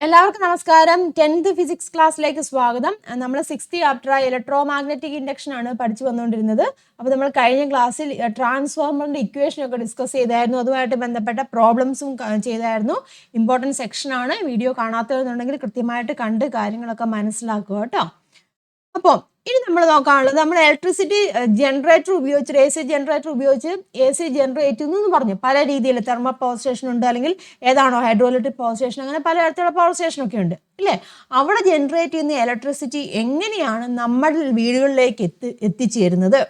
എല്ലാവർക്കും നമസ്കാരം. 10th physics ക്ലാസ്സിലേക്ക് സ്വാഗതം. നമ്മൾ 6th chapter electro magnetic induction ആണ് പഠിച്ചു വന്നുകൊണ്ടിരുന്നത്. അപ്പോൾ നമ്മൾ കഴിഞ്ഞ ക്ലാസ്സിൽ ട്രാൻസ്ഫോമറിന്റെ ഇക്വേഷൻ ഒക്കെ ഡിസ്കസ് ചെയ്തായിരുന്നു. അതുമായിട്ട് ബന്ധപ്പെട്ട പ്രോബ്ലംസും ചെയ്തായിരുന്നു. ഇമ്പോർട്ടൻറ്റ് സെക്ഷൻ ആണ്. വീഡിയോ കാണാത്തവരുണ്ടെങ്കിൽ കൃത്യമായിട്ട് കണ്ട് കാര്യങ്ങളൊക്കെ മനസ്സിലാക്കുക കേട്ടോ. അപ്പോൾ ഇനി നമ്മൾ നോക്കാനുള്ളത് നമ്മൾ ഇലക്ട്രിസിറ്റി ജനറേറ്റർ ഉപയോഗിച്ച് AC ജനറേറ്റർ ഉപയോഗിച്ച് AC ജനറേറ്റ് എന്ന് പറഞ്ഞു. പല രീതിയിൽ തെർമൽ പവർ സ്റ്റേഷൻ ഉണ്ട്, അല്ലെങ്കിൽ ഏതാണോ ഹൈഡ്രോഇലക്ട്രിക് പവർ സ്റ്റേഷൻ, അങ്ങനെ പലതരത്തിലുള്ള പവർ സ്റ്റേഷൻ ഒക്കെ ഉണ്ട് അല്ലേ. അവിടെ ജനറേറ്റ് ചെയ്യുന്ന ഇലക്ട്രിസിറ്റി എങ്ങനെയാണ് നമ്മുടെ വീടുകളിലേക്ക് എത്തിച്ചേരുന്നത്,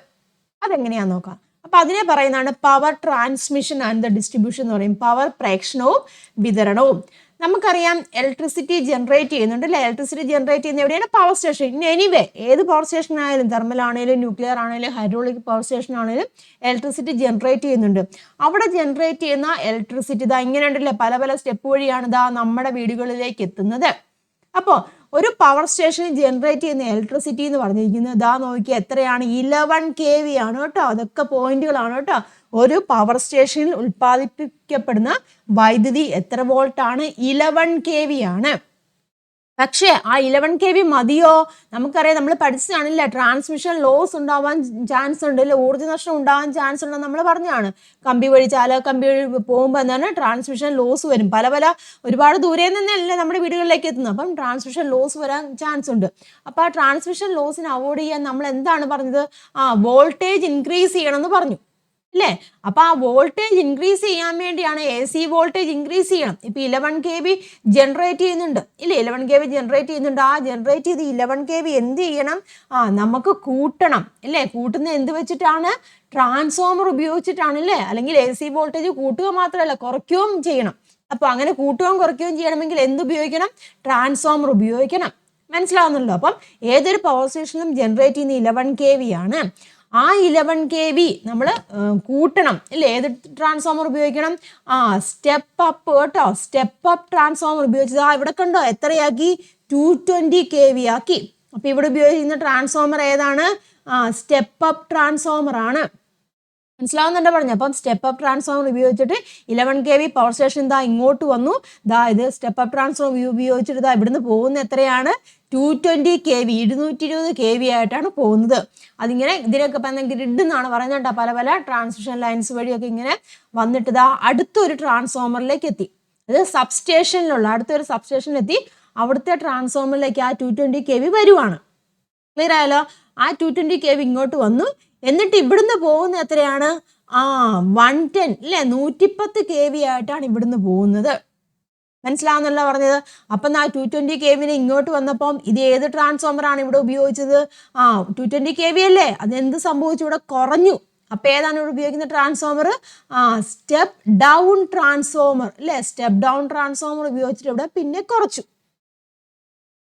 അതെങ്ങനെയാണെന്ന് നോക്കാം. അപ്പം അതിനെ പറയുന്നതാണ് പവർ ട്രാൻസ്മിഷൻ ആൻഡ് ഡിസ്ട്രിബ്യൂഷൻ എന്ന് പറയും. പവർ പ്രേക്ഷണവും വിതരണവും. നമുക്കറിയാം ഇലക്ട്രിസിറ്റി ജനറേറ്റ് ചെയ്യുന്നുണ്ട് അല്ലേ. ഇലക്ട്രിസിറ്റി ജനറേറ്റ് ചെയ്യുന്ന എവിടെയാണ്? Power station. എനിവേ ഏത് പവർ സ്റ്റേഷൻ ആയാലും, തെർമൽ ആണെങ്കിലും ന്യൂക്ലിയർ ആണെങ്കിലും ഹൈഡ്രോളിക് പവർ സ്റ്റേഷൻ ആണെങ്കിലും ഇലക്ട്രിസിറ്റി ജനറേറ്റ് ചെയ്യുന്നുണ്ട്. അവിടെ ജനറേറ്റ് ചെയ്യുന്ന ഇലക്ട്രിസിറ്റി ഇതാ ഇങ്ങനെ ഉണ്ടല്ലേ, പല പല സ്റ്റെപ്പ് വഴിയാണ് ഇതാ നമ്മുടെ വീടുകളിലേക്ക് എത്തുന്നത്. അപ്പോൾ ഒരു പവർ സ്റ്റേഷനിൽ ജനറേറ്റ് ചെയ്യുന്ന ഇലക്ട്രിസിറ്റി എന്ന് പറഞ്ഞിരിക്കുന്നത് ഇതാ നോക്കിയാൽ എത്രയാണ്? 11 kV ആണ് കേട്ടോ. അതൊക്കെ പോയിന്റുകളാണ് കേട്ടോ. ഒരു പവർ സ്റ്റേഷനിൽ ഉൽപ്പാദിപ്പിക്കപ്പെടുന്ന വൈദ്യുതി എത്ര വോൾട്ടാണ്? 11 kV ആണ്. പക്ഷേ ആ 11 kV മതിയോ? നമുക്കറിയാം, നമ്മൾ പഠിച്ചതാണല്ലേ, ട്രാൻസ്മിഷൻ ലോസ് ഉണ്ടാവാൻ ചാൻസ് ഉണ്ട് അല്ലെ, ഊർജ്ജ നഷ്ടം ഉണ്ടാവാൻ ചാൻസ് ഉണ്ടെന്ന് നമ്മൾ പറഞ്ഞതാണ്. കമ്പി വഴി കമ്പി വഴി പോകുമ്പോൾ എന്താണ് ട്രാൻസ്മിഷൻ ലോസ് വരും. പല പല ഒരുപാട് ദൂരെ നിന്നല്ലേ നമ്മുടെ വീടുകളിലേക്ക് എത്തുന്നത്. അപ്പം ട്രാൻസ്മിഷൻ ലോസ് വരാൻ ചാൻസ് ഉണ്ട്. അപ്പോൾ ആ ട്രാൻസ്മിഷൻ ലോസിനെ അവോയ്ഡ് ചെയ്യാൻ നമ്മൾ എന്താണ് പറഞ്ഞത്? വോൾട്ടേജ് ഇൻക്രീസ് ചെയ്യണമെന്ന് പറഞ്ഞു അല്ലേ. അപ്പൊ ആ വോൾട്ടേജ് ഇൻക്രീസ് ചെയ്യാൻ വേണ്ടിയാണ് AC വോൾട്ടേജ് ഇൻക്രീസ് ചെയ്യണം. ഇപ്പൊ 11 kV ജനറേറ്റ് ചെയ്യുന്നുണ്ട് ഇല്ലേ, 11 kV ജനറേറ്റ് ചെയ്യുന്നുണ്ട്. ആ ജനറേറ്റ് ചെയ്ത് 11 kV എന്ത് ചെയ്യണം? നമുക്ക് കൂട്ടണം അല്ലേ. കൂട്ടുന്ന എന്ത് വെച്ചിട്ടാണ്? ട്രാൻസ്ഫോമർ ഉപയോഗിച്ചിട്ടാണ് അല്ലേ. അല്ലെങ്കിൽ AC വോൾട്ടേജ് കൂട്ടുക മാത്രമല്ല, കുറയ്ക്കുകയും ചെയ്യണം. അപ്പൊ അങ്ങനെ കൂട്ടുകയും കുറയ്ക്കുകയും ചെയ്യണമെങ്കിൽ എന്ത് ഉപയോഗിക്കണം? ട്രാൻസ്ഫോമർ ഉപയോഗിക്കണം. മനസ്സിലാവുന്നുണ്ടല്ലോ. അപ്പം ഏതൊരു പവർ സ്റ്റേഷനിലും ജനറേറ്റ് ചെയ്യുന്ന 11 kV ആണ്. ആ 11 kV നമ്മൾ കൂട്ടണം അല്ലേ. ഏത് ട്രാൻസ്ഫോമർ ഉപയോഗിക്കണം? സ്റ്റെപ്പ് അപ്പ് കേട്ടോ. സ്റ്റെപ്പ് അപ്പ് ട്രാൻസ്ഫോമർ ഉപയോഗിച്ചത് ഇവിടെ കണ്ടോ എത്രയാക്കി? 220 kV ആക്കി. അപ്പൊ ഇവിടെ ഉപയോഗിക്കുന്ന ട്രാൻസ്ഫോമർ ഏതാണ്? സ്റ്റെപ്പ് അപ്പ് ട്രാൻസ്ഫോമർ ആണ്. മനസ്സിലാവുന്നുണ്ടോ പറഞ്ഞു. അപ്പം സ്റ്റെപ്പ് അപ്പ് ട്രാൻസ്ഫോമർ ഉപയോഗിച്ചിട്ട് 11 kV പവർ സ്റ്റേഷൻ ഇതാ ഇങ്ങോട്ട് വന്നു. ഇത് സ്റ്റെപ്പ് അപ്പ് ട്രാൻസ്ഫോമർ ഉപയോഗിച്ചിട്ട് ഇതാ ഇവിടുന്ന് പോകുന്ന എത്രയാണ്? 220 kV, 220 kV ആയിട്ടാണ് പോകുന്നത്. അതിങ്ങനെ ഇതിനൊക്കെ പറഞ്ഞ ഗ്രിഡ് എന്നാണ് പറയുന്നത് കേട്ടോ. പല പല ട്രാൻസ്മിഷൻ ലൈൻസ് വഴിയൊക്കെ ഇങ്ങനെ വന്നിട്ട് ഇതാ അടുത്തൊരു ട്രാൻസ്ഫോമറിലേക്ക് എത്തി. അത് സബ്സ്റ്റേഷനിലുള്ള അടുത്തൊരു സബ്സ്റ്റേഷനിലെത്തി. അവിടുത്തെ ട്രാൻസ്ഫോമറിലേക്ക് ആ 220 kV വരുവാണ്. ക്ലിയർ ആയല്ലോ. ആ 220 kV ഇങ്ങോട്ട് വന്നു. എന്നിട്ട് ഇവിടുന്ന് പോകുന്ന എത്രയാണ്? 110 അല്ലേ, 110 kV ആയിട്ടാണ് ഇവിടുന്ന് പോകുന്നത്. മനസ്സിലാവുന്നല്ലോ പറഞ്ഞത്. അപ്പം ആ 220 kV ഇങ്ങോട്ട് വന്നപ്പം ഇത് ഏത് ട്രാൻസ്ഫോമർ ആണ് ഇവിടെ ഉപയോഗിച്ചത്? 220 kV അല്ലേ. അതെന്ത് സംഭവിച്ചു? ഇവിടെ കുറഞ്ഞു. അപ്പൊ ഏതാണ് ഇവിടെ ഉപയോഗിക്കുന്ന ട്രാൻസ്ഫോമർ? സ്റ്റെപ്പ് ഡൗൺ ട്രാൻസ്ഫോമർ അല്ലേ. സ്റ്റെപ്പ് ഡൗൺ ട്രാൻസ്ഫോമർ ഉപയോഗിച്ചിട്ട് ഇവിടെ പിന്നെ കുറച്ചു.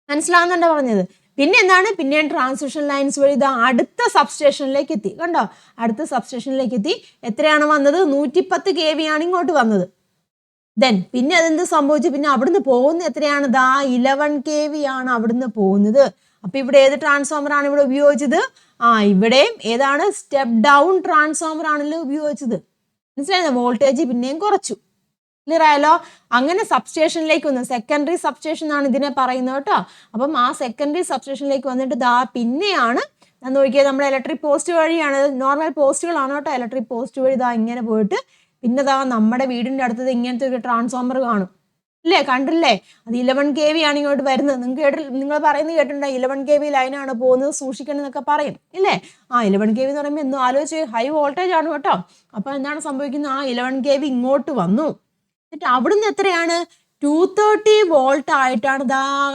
മനസ്സിലാവുന്നുണ്ടോ പറഞ്ഞത്. പിന്നെ എന്താണ്? പിന്നെ ട്രാൻസ്മിഷൻ ലൈൻസ് വഴി ഇത് അടുത്ത സബ്സ്റ്റേഷനിലേക്ക് എത്തി. കണ്ടോ, അടുത്ത സബ്സ്റ്റേഷനിലേക്ക് എത്തി. എത്രയാണ് വന്നത്? 110 kV ആണ് ഇങ്ങോട്ട് വന്നത്. പിന്നെ അതെന്ത് സംഭവിച്ചു? പിന്നെ അവിടുന്ന് പോകുന്ന എത്രയാണ്? 11 kV ആണ് അവിടുന്ന് പോകുന്നത്. അപ്പൊ ഇവിടെ ഏത് ട്രാൻസ്ഫോമർ ആണ് ഇവിടെ ഉപയോഗിച്ചത്? ഇവിടെയും ഏതാണ്? സ്റ്റെപ്പ് ഡൗൺ ട്രാൻസ്ഫോമർ ആണല്ലോ ഉപയോഗിച്ചത്. മനസ്സിലായോ? വോൾട്ടേജ് പിന്നെയും കുറച്ചു. ക്ലിയർ ആയല്ലോ. അങ്ങനെ സബ്സ്റ്റേഷനിലേക്ക് വന്നു. സെക്കൻഡറി സബ്സ്റ്റേഷൻ ആണ് ഇതിനെ പറയുന്നത് കേട്ടോ. അപ്പം ആ സെക്കൻഡറി സബ്സ്റ്റേഷനിലേക്ക് വന്നിട്ട് പിന്നെയാണ് നോക്കിയത് നമ്മുടെ ഇലക്ട്രിക് പോസ്റ്റ് വഴിയാണ്. നോർമൽ പോസ്റ്റുകളാണ് കേട്ടോ. ഇലക്ട്രിക് പോസ്റ്റ് വഴി ഇങ്ങനെ പോയിട്ട് പിന്നെ നമ്മുടെ വീടിൻ്റെ അടുത്തത് ഇങ്ങനത്തെ ഒരു ട്രാൻസ്ഫോമർ കാണും അല്ലേ. കണ്ടില്ലേ? അത് 11 kV ആണ് ഇങ്ങോട്ട് വരുന്നത്. നിങ്ങൾ പറയുന്നത് കേട്ടിട്ടുണ്ടോ? 11 kV ലൈനാണ് പോകുന്നത്, സൂക്ഷിക്കണം എന്നൊക്കെ പറയും ഇല്ലേ. 11 kV എന്ന് പറയുമ്പോൾ എന്നും ആലോചിച്ച് ഹൈ വോൾട്ടേജ് ആണ് കേട്ടോ. അപ്പൊ എന്താണ് സംഭവിക്കുന്നത്? 11 kV ഇങ്ങോട്ട് വന്നു. എന്നിട്ട് അവിടുന്ന് എത്രയാണ്? 230 വോൾട്ട് ആയിട്ടാണ്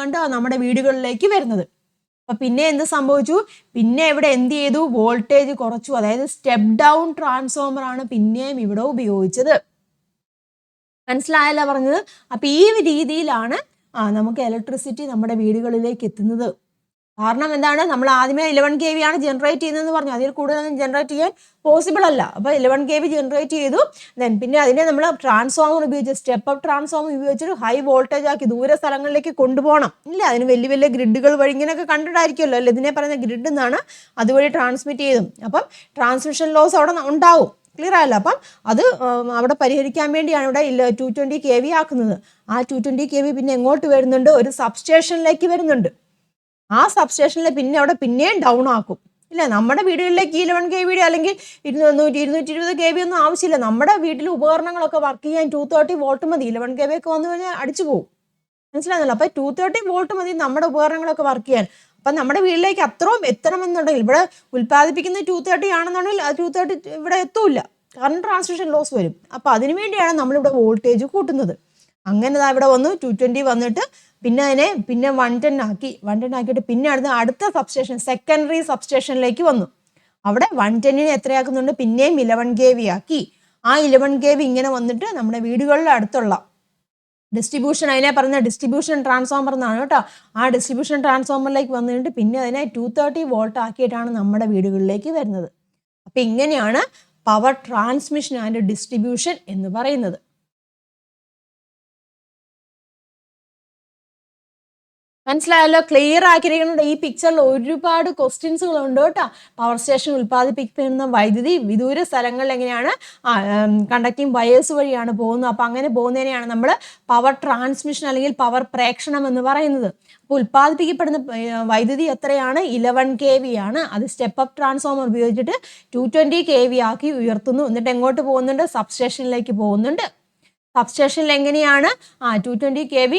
കണ്ടോ നമ്മുടെ വീടുകളിലേക്ക് വരുന്നത്. അപ്പൊ പിന്നെ എന്ത് സംഭവിച്ചു? പിന്നെ ഇവിടെ എന്ത് ചെയ്തു? വോൾട്ടേജ് കുറച്ചു. അതായത് സ്റ്റെപ്പ് ഡൗൺ ട്രാൻസ്ഫോമർ ആണ് പിന്നെയും ഇവിടെ ഉപയോഗിച്ചത്. മനസ്സിലായല്ലോ പറഞ്ഞത്. അപ്പൊ ഈ രീതിയിലാണ് നമുക്ക് ഇലക്ട്രിസിറ്റി നമ്മുടെ വീടുകളിലേക്ക് എത്തുന്നത്. കാരണം എന്താണ്? നമ്മൾ ആദ്യമേ 11 kV ആണ് ജനറേറ്റ് ചെയ്യുന്നതെന്ന് പറഞ്ഞു. അതിൽ കൂടുതലൊന്നും ജനറേറ്റ് ചെയ്യാൻ പോസിബിൾ അല്ല. അപ്പോൾ 11 kV ജനറേറ്റ് ചെയ്തു. പിന്നെ അതിനെ നമ്മൾ ട്രാൻസ്ഫോമർ ഉപയോഗിച്ച് സ്റ്റെപ്പ് അപ്പ് ട്രാൻസ്ഫോമർ ഉപയോഗിച്ചിട്ട് ഹൈ വോൾട്ടേജ് ആക്കി ദൂര സ്ഥലങ്ങളിലേക്ക് കൊണ്ടുപോകണം ഇല്ല. അതിന് വലിയ വലിയ ഗ്രിഡുകൾ വഴി ഇങ്ങനെയൊക്കെ കണ്ടിട്ടായിരിക്കുമല്ലോ അല്ലേ. ഇതിനെ പറയുന്ന ഗ്രിഡ് എന്നാണ്. അതുവഴി ട്രാൻസ്മിറ്റ് ചെയ്തും അപ്പം ട്രാൻസ്മിഷൻ ലോസ് അവിടെ ഉണ്ടാവും. ക്ലിയർ ആയല്ലോ. അപ്പം അത് അവിടെ പരിഹരിക്കാൻ വേണ്ടിയാണ് ഇവിടെ 220 kV ആക്കുന്നത്. ആ 220 kV പിന്നെ എങ്ങോട്ട് വരുന്നുണ്ട്? ഒരു സബ്സ്റ്റേഷനിലേക്ക് വരുന്നുണ്ട്. ആ സബ്സ്റ്റേഷനിൽ പിന്നെ അവിടെ പിന്നെയും ഡൗൺ ആക്കും. ഇല്ല, നമ്മുടെ വീടുകളിലേക്ക് 11 kV അല്ലെങ്കിൽ 220 kV ഒന്നും ആവശ്യമില്ല. നമ്മുടെ വീട്ടിൽ ഉപകരണങ്ങളൊക്കെ വർക്ക് ചെയ്യാൻ 230 വോൾട്ട് മതി. 11 kV ഒക്കെ വന്നു കഴിഞ്ഞാൽ അടിച്ചു പോകും. മനസ്സിലാകുന്നല്ലോ. അപ്പൊ 230 വോൾട്ട് മതി നമ്മുടെ ഉപകരണങ്ങളൊക്കെ വർക്ക് ചെയ്യാൻ. അപ്പൊ നമ്മുടെ വീട്ടിലേക്ക് അത്രയും എത്തണമെന്നുണ്ടെങ്കിൽ, ഇവിടെ ഉൽപ്പാദിപ്പിക്കുന്ന 230 ആണെന്നുണ്ടെങ്കിൽ ആ 230 ഇവിടെ എത്തൂല, കാരണം ട്രാൻസ്മിഷൻ ലോസ് വരും. അപ്പൊ അതിനുവേണ്ടിയാണ് നമ്മളിവിടെ വോൾട്ടേജ് കൂട്ടുന്നത്. അങ്ങനെ ഇവിടെ വന്നു 220 വന്നിട്ട് പിന്നെ അതിനെ 110 ആക്കി. 110 ആക്കിയിട്ട് പിന്നെ അടുത്ത സബ്സ്റ്റേഷൻ, സെക്കൻഡറി സബ്സ്റ്റേഷനിലേക്ക് വന്നു. അവിടെ 110നെ എത്രയാക്കുന്നുണ്ട്? പിന്നെയും 11 kV ആക്കി. ആ 11 kV ഇങ്ങനെ വന്നിട്ട് നമ്മുടെ വീടുകളിൽ അടുത്തുള്ള ഡിസ്ട്രിബ്യൂഷൻ, അതിനെ പറയുന്ന ഡിസ്ട്രിബ്യൂഷൻ ട്രാൻസ്ഫോമർ എന്നാണ് കേട്ടോ. ആ ഡിസ്ട്രിബ്യൂഷൻ ട്രാൻസ്ഫോമറിലേക്ക് വന്നിട്ട് പിന്നെ അതിനെ 230 വോൾട്ട് ആക്കിയിട്ടാണ് നമ്മുടെ വീടുകളിലേക്ക് വരുന്നത്. അപ്പൊ ഇങ്ങനെയാണ് പവർ ട്രാൻസ്മിഷൻ ആൻഡ് ഡിസ്ട്രിബ്യൂഷൻ എന്ന് പറയുന്നത്. മനസ്സിലായല്ലോ? ക്ലിയർ ആക്കിയിരിക്കുന്നുണ്ട്. ഈ പിക്ചറിൽ ഒരുപാട് ക്വസ്റ്റ്യൻസുകൾ ഉണ്ട് കേട്ടോ. പവർ സ്റ്റേഷൻ ഉൽപ്പാദിപ്പിക്കുന്ന വൈദ്യുതി വിദൂര സ്ഥലങ്ങളിൽ എങ്ങനെയാണ് കണ്ടക്റ്റിംഗ് വയേഴ്സ് വഴിയാണ് പോകുന്നത്. അപ്പം അങ്ങനെ പോകുന്നതിനെയാണ് നമ്മൾ പവർ ട്രാൻസ്മിഷൻ അല്ലെങ്കിൽ പവർ പ്രേക്ഷണം എന്ന് പറയുന്നത്. അപ്പോൾ ഉൽപ്പാദിപ്പിക്കപ്പെടുന്ന വൈദ്യുതി എത്രയാണ്? 11 kV ആണ്. അത് സ്റ്റെപ്പ് അപ്പ് ട്രാൻസ്ഫോമർ ഉപയോഗിച്ചിട്ട് 220 kV ആക്കി ഉയർത്തുന്നു. എന്നിട്ട് എങ്ങോട്ട് പോകുന്നുണ്ട്? സബ്സ്റ്റേഷനിലേക്ക് പോകുന്നുണ്ട്. സബ്സ്റ്റേഷനിൽ എങ്ങനെയാണ് 220 kV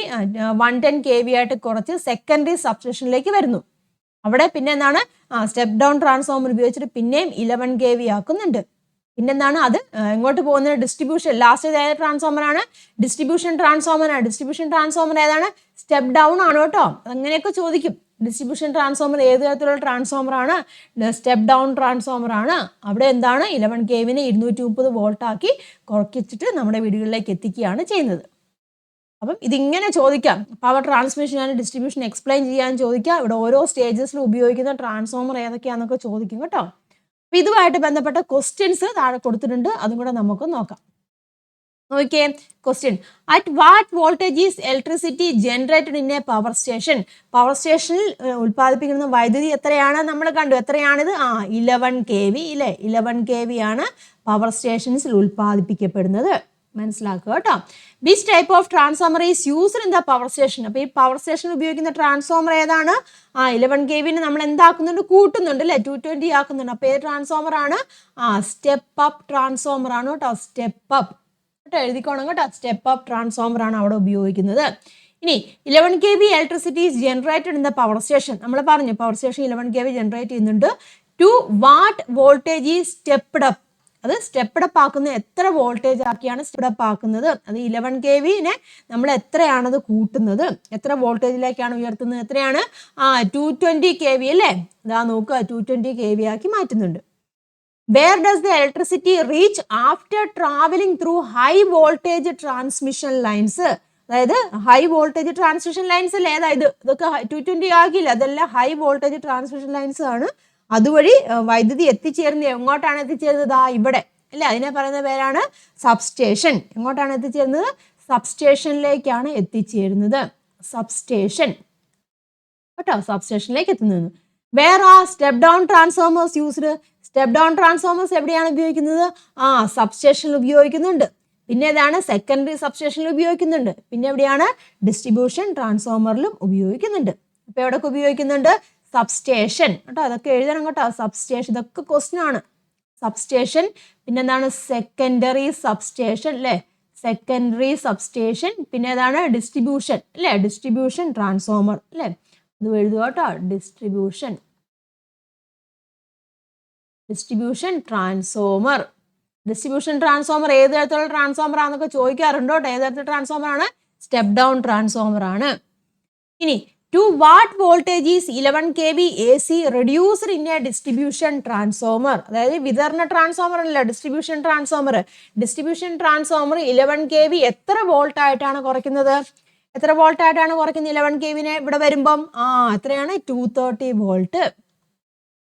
110 kV ആയിട്ട് കുറച്ച് സെക്കൻഡറി സബ്സ്റ്റേഷനിലേക്ക് വരുന്നു. അവിടെ പിന്നെ എന്താണ്? സ്റ്റെപ്പ് ഡൗൺ ട്രാൻസ്ഫോമർ ഉപയോഗിച്ചിട്ട് പിന്നെയും 11 kV ആക്കുന്നുണ്ട്. പിന്നെന്താണ്? അത് എങ്ങോട്ട് പോകുന്നത്? ഡിസ്ട്രിബ്യൂഷൻ. ലാസ്റ്റ് ഏത് ട്രാൻസ്ഫോമർ ആണ്? ഡിസ്ട്രിബ്യൂഷൻ ട്രാൻസ്ഫോമർ ആണ്. ഡിസ്ട്രിബ്യൂഷൻ ട്രാൻസ്ഫോമർ ഏതാണ്? സ്റ്റെപ്പ് ഡൗൺ ആണ് കേട്ടോ. അങ്ങനെയൊക്കെ ചോദിക്കും. ഡിസ്ട്രിബ്യൂഷൻ ട്രാൻസ്ഫോമർ ഏത് തരത്തിലുള്ള ട്രാൻസ്ഫോമർ ആണ്? സ്റ്റെപ്പ് ഡൗൺ ട്രാൻസ്ഫോമർ ആണ്. അവിടെ എന്താണ്? 11 kVനെ 230 വോൾട്ട് ആക്കി കുറച്ചിട്ട് നമ്മുടെ വീടുകളിലേക്ക് എത്തിക്കുകയാണ് ചെയ്യുന്നത്. അപ്പം ഇതിങ്ങനെ ചോദിക്കാം. Power transmission and distribution explain ചെയ്യാൻ ചോദിക്കാം. ഇവിടെ ഓരോ സ്റ്റേജസിൽ ഉപയോഗിക്കുന്ന ട്രാൻസ്ഫോമർ ഏതൊക്കെയാണെന്നൊക്കെ ചോദിക്കും കേട്ടോ. അപ്പം ഇതുമായിട്ട് ബന്ധപ്പെട്ട ക്വസ്റ്റ്യൻസ് താഴെ കൊടുത്തിട്ടുണ്ട്. അതും കൂടെ നമുക്ക് നോക്കാം. നോക്കിയേ question. At what voltage is electricity generated in A power station? Power സ്റ്റേഷനിൽ ഉൽപ്പാദിപ്പിക്കുന്ന വൈദ്യുതി എത്രയാണ്? നമ്മൾ കണ്ടു. എത്രയാണിത്? 11 kV ഇല്ലേ? 11 kV ആണ് പവർ സ്റ്റേഷൻസിൽ ഉൽപ്പാദിപ്പിക്കപ്പെടുന്നത്. മനസ്സിലാക്കുക കേട്ടോ. Which type of transformer is used in the power station? അപ്പൊ ഈ പവർ സ്റ്റേഷനിൽ ഉപയോഗിക്കുന്ന ട്രാൻസ്ഫോമർ ഏതാണ്? 11 kVനെ നമ്മൾ എന്താക്കുന്നുണ്ട്? കൂട്ടുന്നുണ്ട് അല്ലെ? 220 ആക്കുന്നുണ്ട്. അപ്പൊ ഏത് ട്രാൻസ്ഫോമർ ആണ്? സ്റ്റെപ്പ് അപ്പ് ട്രാൻസ്ഫോമർ ആണ് കേട്ടോ. സ്റ്റെപ്പ് അപ്പ് എഴുതിക്കോണം കേട്ടോ. സ്റ്റെപ്പ് അപ്പ് ട്രാൻസ്ഫോമർ ആണ് അവിടെ ഉപയോഗിക്കുന്നത്. ഇനി 11 kV electricity is generated in the power station. നമ്മൾ പറഞ്ഞു പവർ സ്റ്റേഷൻ 11 kV ജനറേറ്റ് ചെയ്യുന്നുണ്ട്. To what voltage is stepped up? അത് സ്റ്റെപ്പ്ഡ് അപ്പ് ആക്കുന്നത് എത്ര വോൾട്ടേജ് ആക്കിയാണ് സ്റ്റെപ്പ്ഡ് അപ്പ് ആക്കുന്നത്? അത് 11 kVനെ നമ്മൾ എത്രയാണത് കൂട്ടുന്നത്? എത്ര വോൾട്ടേജിലേക്കാണ് ഉയർത്തുന്നത്? എത്രയാണ്? 220 kV അല്ലേ? ഇതാ നോക്കുക, 220 kV ആക്കി മാറ്റുന്നുണ്ട്. Where does the electricity reach after traveling through high voltage transmission lines? അതായത് ഹൈ വോൾട്ടേജ് ട്രാൻസ്മിഷൻ ലൈൻസ് അല്ലേ? അതായത് ഇതൊക്കെ 220 ആകില്ല, അതെല്ലാം ഹൈ വോൾട്ടേജ് ട്രാൻസ്മിഷൻ ലൈൻസ് ആണ്. അതുവഴി വൈദ്യുതി എത്തിച്ചേരുന്നത് എങ്ങോട്ടാണ് എത്തിച്ചേരുന്നത്? ഇവിടെ അല്ലേ? അതിനെ പറയുന്ന പേരാണ് സബ്സ്റ്റേഷൻ. എങ്ങോട്ടാണ് എത്തിച്ചേരുന്നത്? സബ്സ്റ്റേഷനിലേക്കാണ് എത്തിച്ചേരുന്നത്. സബ്സ്റ്റേഷൻ കേട്ടോ. സബ്സ്റ്റേഷനിലേക്ക് എത്തുന്നത്. Where are step down transformers used? Step down transformers എവിടെയാണ് ഉപയോഗിക്കുന്നത്? സബ്സ്റ്റേഷനിൽ ഉപയോഗിക്കുന്നുണ്ട്. പിന്നെ ഏതാണ്? സെക്കൻഡറി സബ്സ്റ്റേഷനിൽ ഉപയോഗിക്കുന്നുണ്ട്. പിന്നെ എവിടെയാണ്? ഡിസ്ട്രിബ്യൂഷൻ ട്രാൻസ്ഫോമറിലും ഉപയോഗിക്കുന്നുണ്ട്. അപ്പൊ എവിടെയൊക്കെ ഉപയോഗിക്കുന്നുണ്ട്? സബ്സ്റ്റേഷൻ കേട്ടോ. അതൊക്കെ എഴുതണം കേട്ടോ. സബ്സ്റ്റേഷൻ ഇതൊക്കെ ക്വസ്റ്റ്യൻ ആണ്. സബ്സ്റ്റേഷൻ, പിന്നെ എന്താണ്? സെക്കൻഡറി സബ്സ്റ്റേഷൻ അല്ലേ? Secondary substation. പിന്നെ ഏതാണ്? ഡിസ്ട്രിബ്യൂഷൻ അല്ലേ? ഡിസ്ട്രിബ്യൂഷൻ ട്രാൻസ്ഫോമർ അല്ലേ? അത് എഴുതുക കേട്ടോ. Distribution transformer. ഡിസ്ട്രിബ്യൂഷൻ ട്രാൻസ്ഫോമർ ഏത് തരത്തിലുള്ള ട്രാൻസ്ഫോമർ ആണെന്നൊക്കെ ചോദിക്കാറുണ്ട് കേട്ടോ. ഏത് തരത്തിലുള്ള ട്രാൻസ്ഫോമർ ആണ്? സ്റ്റെപ്പ് ഡൗൺ ട്രാൻസ്ഫോമർ ആണ്. ഇനി to what voltage is 11 kV AC reduced in a distribution transformer? അതായത് വിതരണ ട്രാൻസ്ഫോമർ അല്ല, distribution transformer. Distribution transformer 11 kV എത്ര വോൾട്ട് ആയിട്ടാണ് കുറയ്ക്കുന്നത്? എത്ര വോൾട്ട് ആയിട്ടാണ് കുറയ്ക്കുന്നത് 11 kVനെ? ഇവിടെ വരുമ്പം എത്രയാണ്? 230 വോൾട്ട്.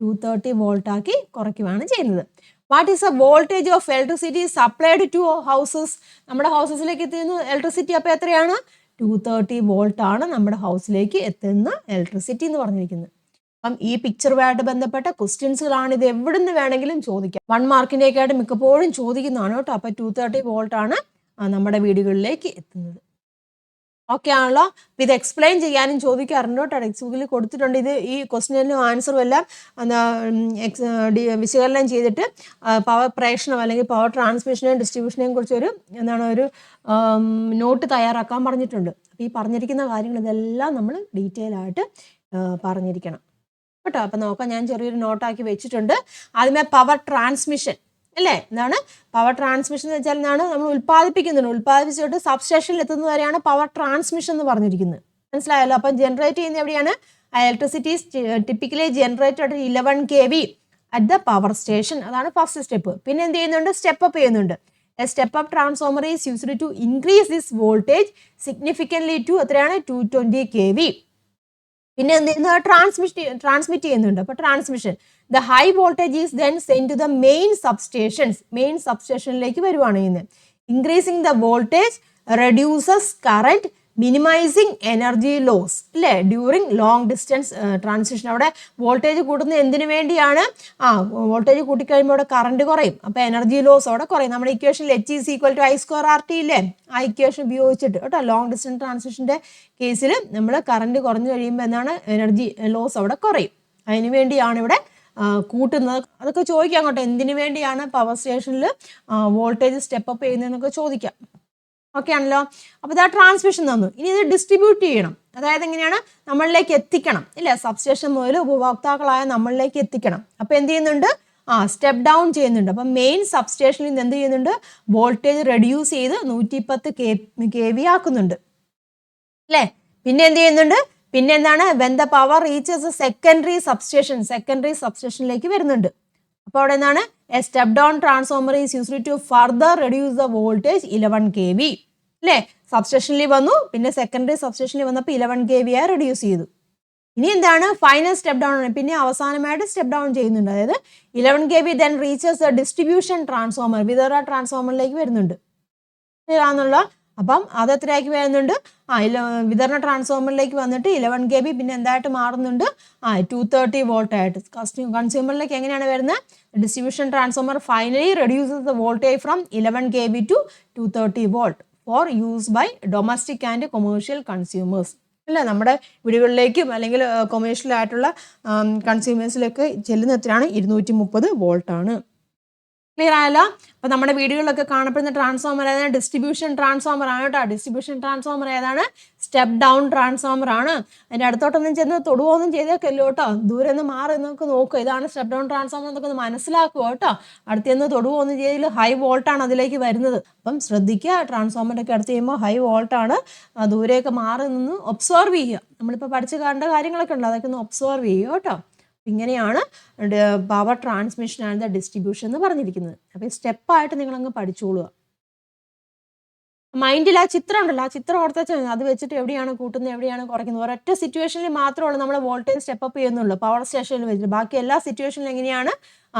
230 വോൾട്ട് ആക്കി കുറയ്ക്കുകയാണ് ചെയ്യുന്നത്. What is a voltage of electricity supplied to houses? നമ്മുടെ ഹൗസസിലേക്ക് എത്തുന്ന ഇലക്ട്രിസിറ്റി അപ്പോൾ എത്രയാണ്? 230 വോൾട്ട് ആണ് നമ്മുടെ ഹൗസിലേക്ക് എത്തുന്ന ഇലക്ട്രിസിറ്റി എന്ന് പറഞ്ഞിരിക്കുന്നത്. അപ്പം ഈ പിക്ചറുമായിട്ട് ബന്ധപ്പെട്ട ക്വസ്റ്റ്യൻസുകളാണ്. ഇത് എവിടുന്ന് വേണമെങ്കിലും ചോദിക്കാം. 1 മാർക്കിൻ്റെയൊക്കെ ആയിട്ട് മിക്കപ്പോഴും ചോദിക്കുന്നതാണ് കേട്ടോ. അപ്പോൾ 230 വോൾട്ട് ആണ് നമ്മുടെ വീടുകളിലേക്ക് എത്തുന്നത്. ഓക്കെ ആണല്ലോ. അപ്പം ഇത് എക്സ്പ്ലെയിൻ ചെയ്യാനും ചോദിക്കാറുണ്ട് കേട്ടോ. ടെക്സ്റ്റ് ബുക്കിൽ കൊടുത്തിട്ടുണ്ട്. ഇത് ഈ ക്വസ്റ്റ്യനും ആൻസറും എല്ലാം വിശകലനം ചെയ്തിട്ട് പവർ പ്രേഷണം അല്ലെങ്കിൽ പവർ ട്രാൻസ്മിഷനെയും ഡിസ്ട്രിബ്യൂഷനെയും കുറിച്ച് ഒരു നോട്ട് തയ്യാറാക്കാൻ പറഞ്ഞിട്ടുണ്ട്. അപ്പോൾ ഈ പറഞ്ഞിരിക്കുന്ന കാര്യങ്ങൾ ഇതെല്ലാം നമ്മൾ ഡീറ്റെയിൽ ആയിട്ട് പറഞ്ഞിരിക്കണം കേട്ടോ. അപ്പം നോക്കാം, ഞാൻ ചെറിയൊരു നോട്ടാക്കി വെച്ചിട്ടുണ്ട്. ആദ്യമേ പവർ ട്രാൻസ്മിഷൻ അല്ലേ. എന്താണ് പവർ ട്രാൻസ്മിഷൻ എന്ന് വെച്ചാൽ എന്താണ്? നമ്മൾ ഉൽപ്പാദിപ്പിച്ചിട്ട് സബ്സ്റ്റേഷനിൽ എത്തുന്നത് വരെയാണ് പവർ ട്രാൻസ്മിഷൻ എന്ന് പറഞ്ഞിരിക്കുന്നത്. മനസ്സിലായല്ലോ. അപ്പം ജനറേറ്റ് ചെയ്യുന്നത് എവിടെയാണ്? Electricity typically generated 11 kV at the power station. അതാണ് ഫസ്റ്റ് സ്റ്റെപ്പ്. പിന്നെ എന്ത് ചെയ്യുന്നുണ്ട്? സ്റ്റെപ്പ് അപ്പ് ചെയ്യുന്നുണ്ട്. A step up transformer is used to increase this voltage significantly to എത്രയാണ്? 220 kV. പിന്നെ എന്ത് ചെയ്യുന്നത്? ട്രാൻസ്മിറ്റ് ചെയ്യുന്നുണ്ട്. അപ്പോൾ transmission the high voltage is then send to the main സബ്സ്റ്റേഷനിലേക്ക് വരുവാണ് ചെയ്യുന്നത്. Increasing the voltage reduces current minimising energy loss അല്ലേ ഡ്യൂറിങ് ലോങ് ഡിസ്റ്റൻസ് ട്രാൻസിഷൻ. അവിടെ വോൾട്ടേജ് കൂട്ടുന്നത് എന്തിനു വേണ്ടിയാണ്? വോൾട്ടേജ് കൂട്ടിക്കഴിയുമ്പോൾ അവിടെ കറണ്ട് കുറയും. അപ്പോൾ എനർജി ലോസ് അവിടെ കുറയും. നമ്മുടെ ഇക്വേഷനിൽ H = I²RT ഇല്ലേ, ആ ഇക്വേഷൻ ഉപയോഗിച്ചിട്ട് കേട്ടോ. ലോങ് ഡിസ്റ്റൻസ് ട്രാൻസിഷൻ്റെ കേസിൽ നമ്മൾ കറണ്ട് കുറഞ്ഞു കഴിയുമ്പോൾ എന്താണ്? എനർജി ലോസ് അവിടെ കുറയും. അതിനു വേണ്ടിയാണ് ഇവിടെ കൂട്ടുന്നത്. അതൊക്കെ ചോദിക്കാം കേട്ടോ. എന്തിനു വേണ്ടിയാണ് പവർ സ്റ്റേഷനിൽ വോൾട്ടേജ് സ്റ്റെപ്പ് അപ്പ് ചെയ്യുന്നതെന്നൊക്കെ ചോദിക്കാം. ഓക്കെ ആണല്ലോ. അപ്പോൾ ഇതാ ട്രാൻസ്മിഷൻ തന്നു. ഇനി ഇത് ഡിസ്ട്രിബ്യൂട്ട് ചെയ്യണം. അതായത് എങ്ങനെയാണ്? നമ്മളിലേക്ക് എത്തിക്കണം ഇല്ലേ. സബ്സ്റ്റേഷൻ മുതൽ ഉപഭോക്താക്കളായ നമ്മളിലേക്ക് എത്തിക്കണം. അപ്പോൾ എന്ത് ചെയ്യുന്നുണ്ട്? സ്റ്റെപ്പ് ഡൗൺ ചെയ്യുന്നുണ്ട്. അപ്പം മെയിൻ സബ്സ്റ്റേഷനിൽ നിന്ന് എന്ത് ചെയ്യുന്നുണ്ട്? വോൾട്ടേജ് റെഡ്യൂസ് ചെയ്ത് 110 kV ആക്കുന്നുണ്ട് അല്ലേ. പിന്നെ എന്ത് ചെയ്യുന്നുണ്ട്? പിന്നെ എന്താണ്? When the power reaches secondary സബ്സ്റ്റേഷനിലേക്ക് വരുന്നുണ്ട്. അപ്പോൾ അവിടെ എന്താണ്? A step down transformer is used to further reduce the voltage 11 kV അല്ലേ. സബ്സ്റ്റേഷനിൽ വന്നു, പിന്നെ സെക്കൻഡറി സബ്സ്റ്റേഷനിൽ വന്നപ്പോൾ 11 kV ആയി റെഡ്യൂസ് ചെയ്തു. ഇനി എന്താണ്? ഫൈനൽ സ്റ്റെപ്പ് ഡൗൺ ആണ്. പിന്നെ അവസാനമായിട്ട് സ്റ്റെപ്പ് ഡൗൺ ചെയ്യുന്നുണ്ട്. അതായത് 11 kV then reaches the distribution transformer, വിതരണ ട്രാൻസ്ഫോമറിലേക്ക് വരുന്നുണ്ട് ആണെന്നുള്ള. അപ്പം അത് എത്രയാക്കി വരുന്നുണ്ട്? വിതരണ ട്രാൻസ്ഫോമറിലേക്ക് വന്നിട്ട് 11 kV പിന്നെ എന്തായിട്ട് മാറുന്നുണ്ട്? 230 വോൾട്ട് ആയിട്ട്. കൺസ്യൂമറിലേക്ക് എങ്ങനെയാണ് വരുന്നത്? Distribution transformer finally reduces the voltage from 11 kV to 230 volt for use by domestic and commercial consumers അല്ലേ. നമ്മുടെ വീടുകളിലേക്കും അല്ലെങ്കിൽ കൊമേഴ്ഷ്യൽ ആയിട്ടുള്ള കൺസ്യൂമേഴ്സിലേക്ക് ചെല്ലുന്ന എത്രയാണ്? 230 വോൾട്ടാണ്. ക്ലിയർ ആയല്ലോ. അപ്പോൾ നമ്മുടെ വീടുകളിലൊക്കെ കാണപ്പെടുന്ന ട്രാൻസ്ഫോമർ ഏതാണ്? ഡിസ്ട്രിബ്യൂഷൻ ട്രാൻസ്ഫോമർ ആണ് കേട്ടോ. ഡിസ്ട്രിബ്യൂഷൻ ട്രാൻസ്ഫോമർ ഏതാണ്? സ്റ്റെപ്പ് ഡൗൺ ട്രാൻസ്ഫോമർ ആണ്. അതിൻ്റെ അടുത്തോട്ടൊന്നും ചെന്ന് തൊടുവൊന്നും ചെയ്തേക്കല്ലോ കേട്ടോ. ദൂരെ നിന്ന് മാറി എന്നൊക്കെ നോക്കുക. ഇതാണ് സ്റ്റെപ്പ് ഡൗൺ ട്രാൻസ്ഫോമർ എന്നൊക്കെ ഒന്ന് മനസ്സിലാക്കുക കേട്ടോ. അടുത്തുനിന്ന് തൊടുവൊന്നും ചെയ്തതിൽ ഹൈ വോൾട്ടാണ് അതിലേക്ക് വരുന്നത്. അപ്പം ശ്രദ്ധിക്കുക, ട്രാൻസ്ഫോമറിൻ്റെ ഒക്കെ അടുത്ത് ചെയ്യുമ്പോൾ ഹൈ വോൾട്ടാണ്. ദൂരെയൊക്കെ മാറി നിന്ന് ഒബ്സർവ് ചെയ്യുക. നമ്മളിപ്പോൾ പഠിച്ച് കണ്ട കാര്യങ്ങളൊക്കെ ഉണ്ട്, അതൊക്കെ ഒന്ന് ഒബ്സർവ് ചെയ്യുക കേട്ടോ. ഇങ്ങനെയാണ് power transmission and the distribution എന്ന് പറഞ്ഞിരിക്കുന്നത്. അപ്പോൾ ഈ സ്റ്റെപ്പായിട്ട് നിങ്ങളങ്ങ് പഠിച്ചോളുക. മൈൻഡിൽ ആ ചിത്രം ഉണ്ടല്ലോ, ആ ചിത്രം ഓർത്താൽ അത് വെച്ചിട്ട് എവിടെയാണ് കൂട്ടുന്നത്, എവിടെയാണ് കുറയ്ക്കുന്നത്. ഒരൊറ്റ സിറ്റുവേഷനിൽ മാത്രമേ നമ്മൾ വോൾട്ടേജ് സ്റ്റെപ്പ് അപ്പ് ചെയ്യുന്നുള്ളൂ പവർ സ്റ്റേഷനിൽ വെച്ചിട്ട്. ബാക്കി എല്ലാ സിറ്റുവേഷനിലും എങ്ങനെയാണ്?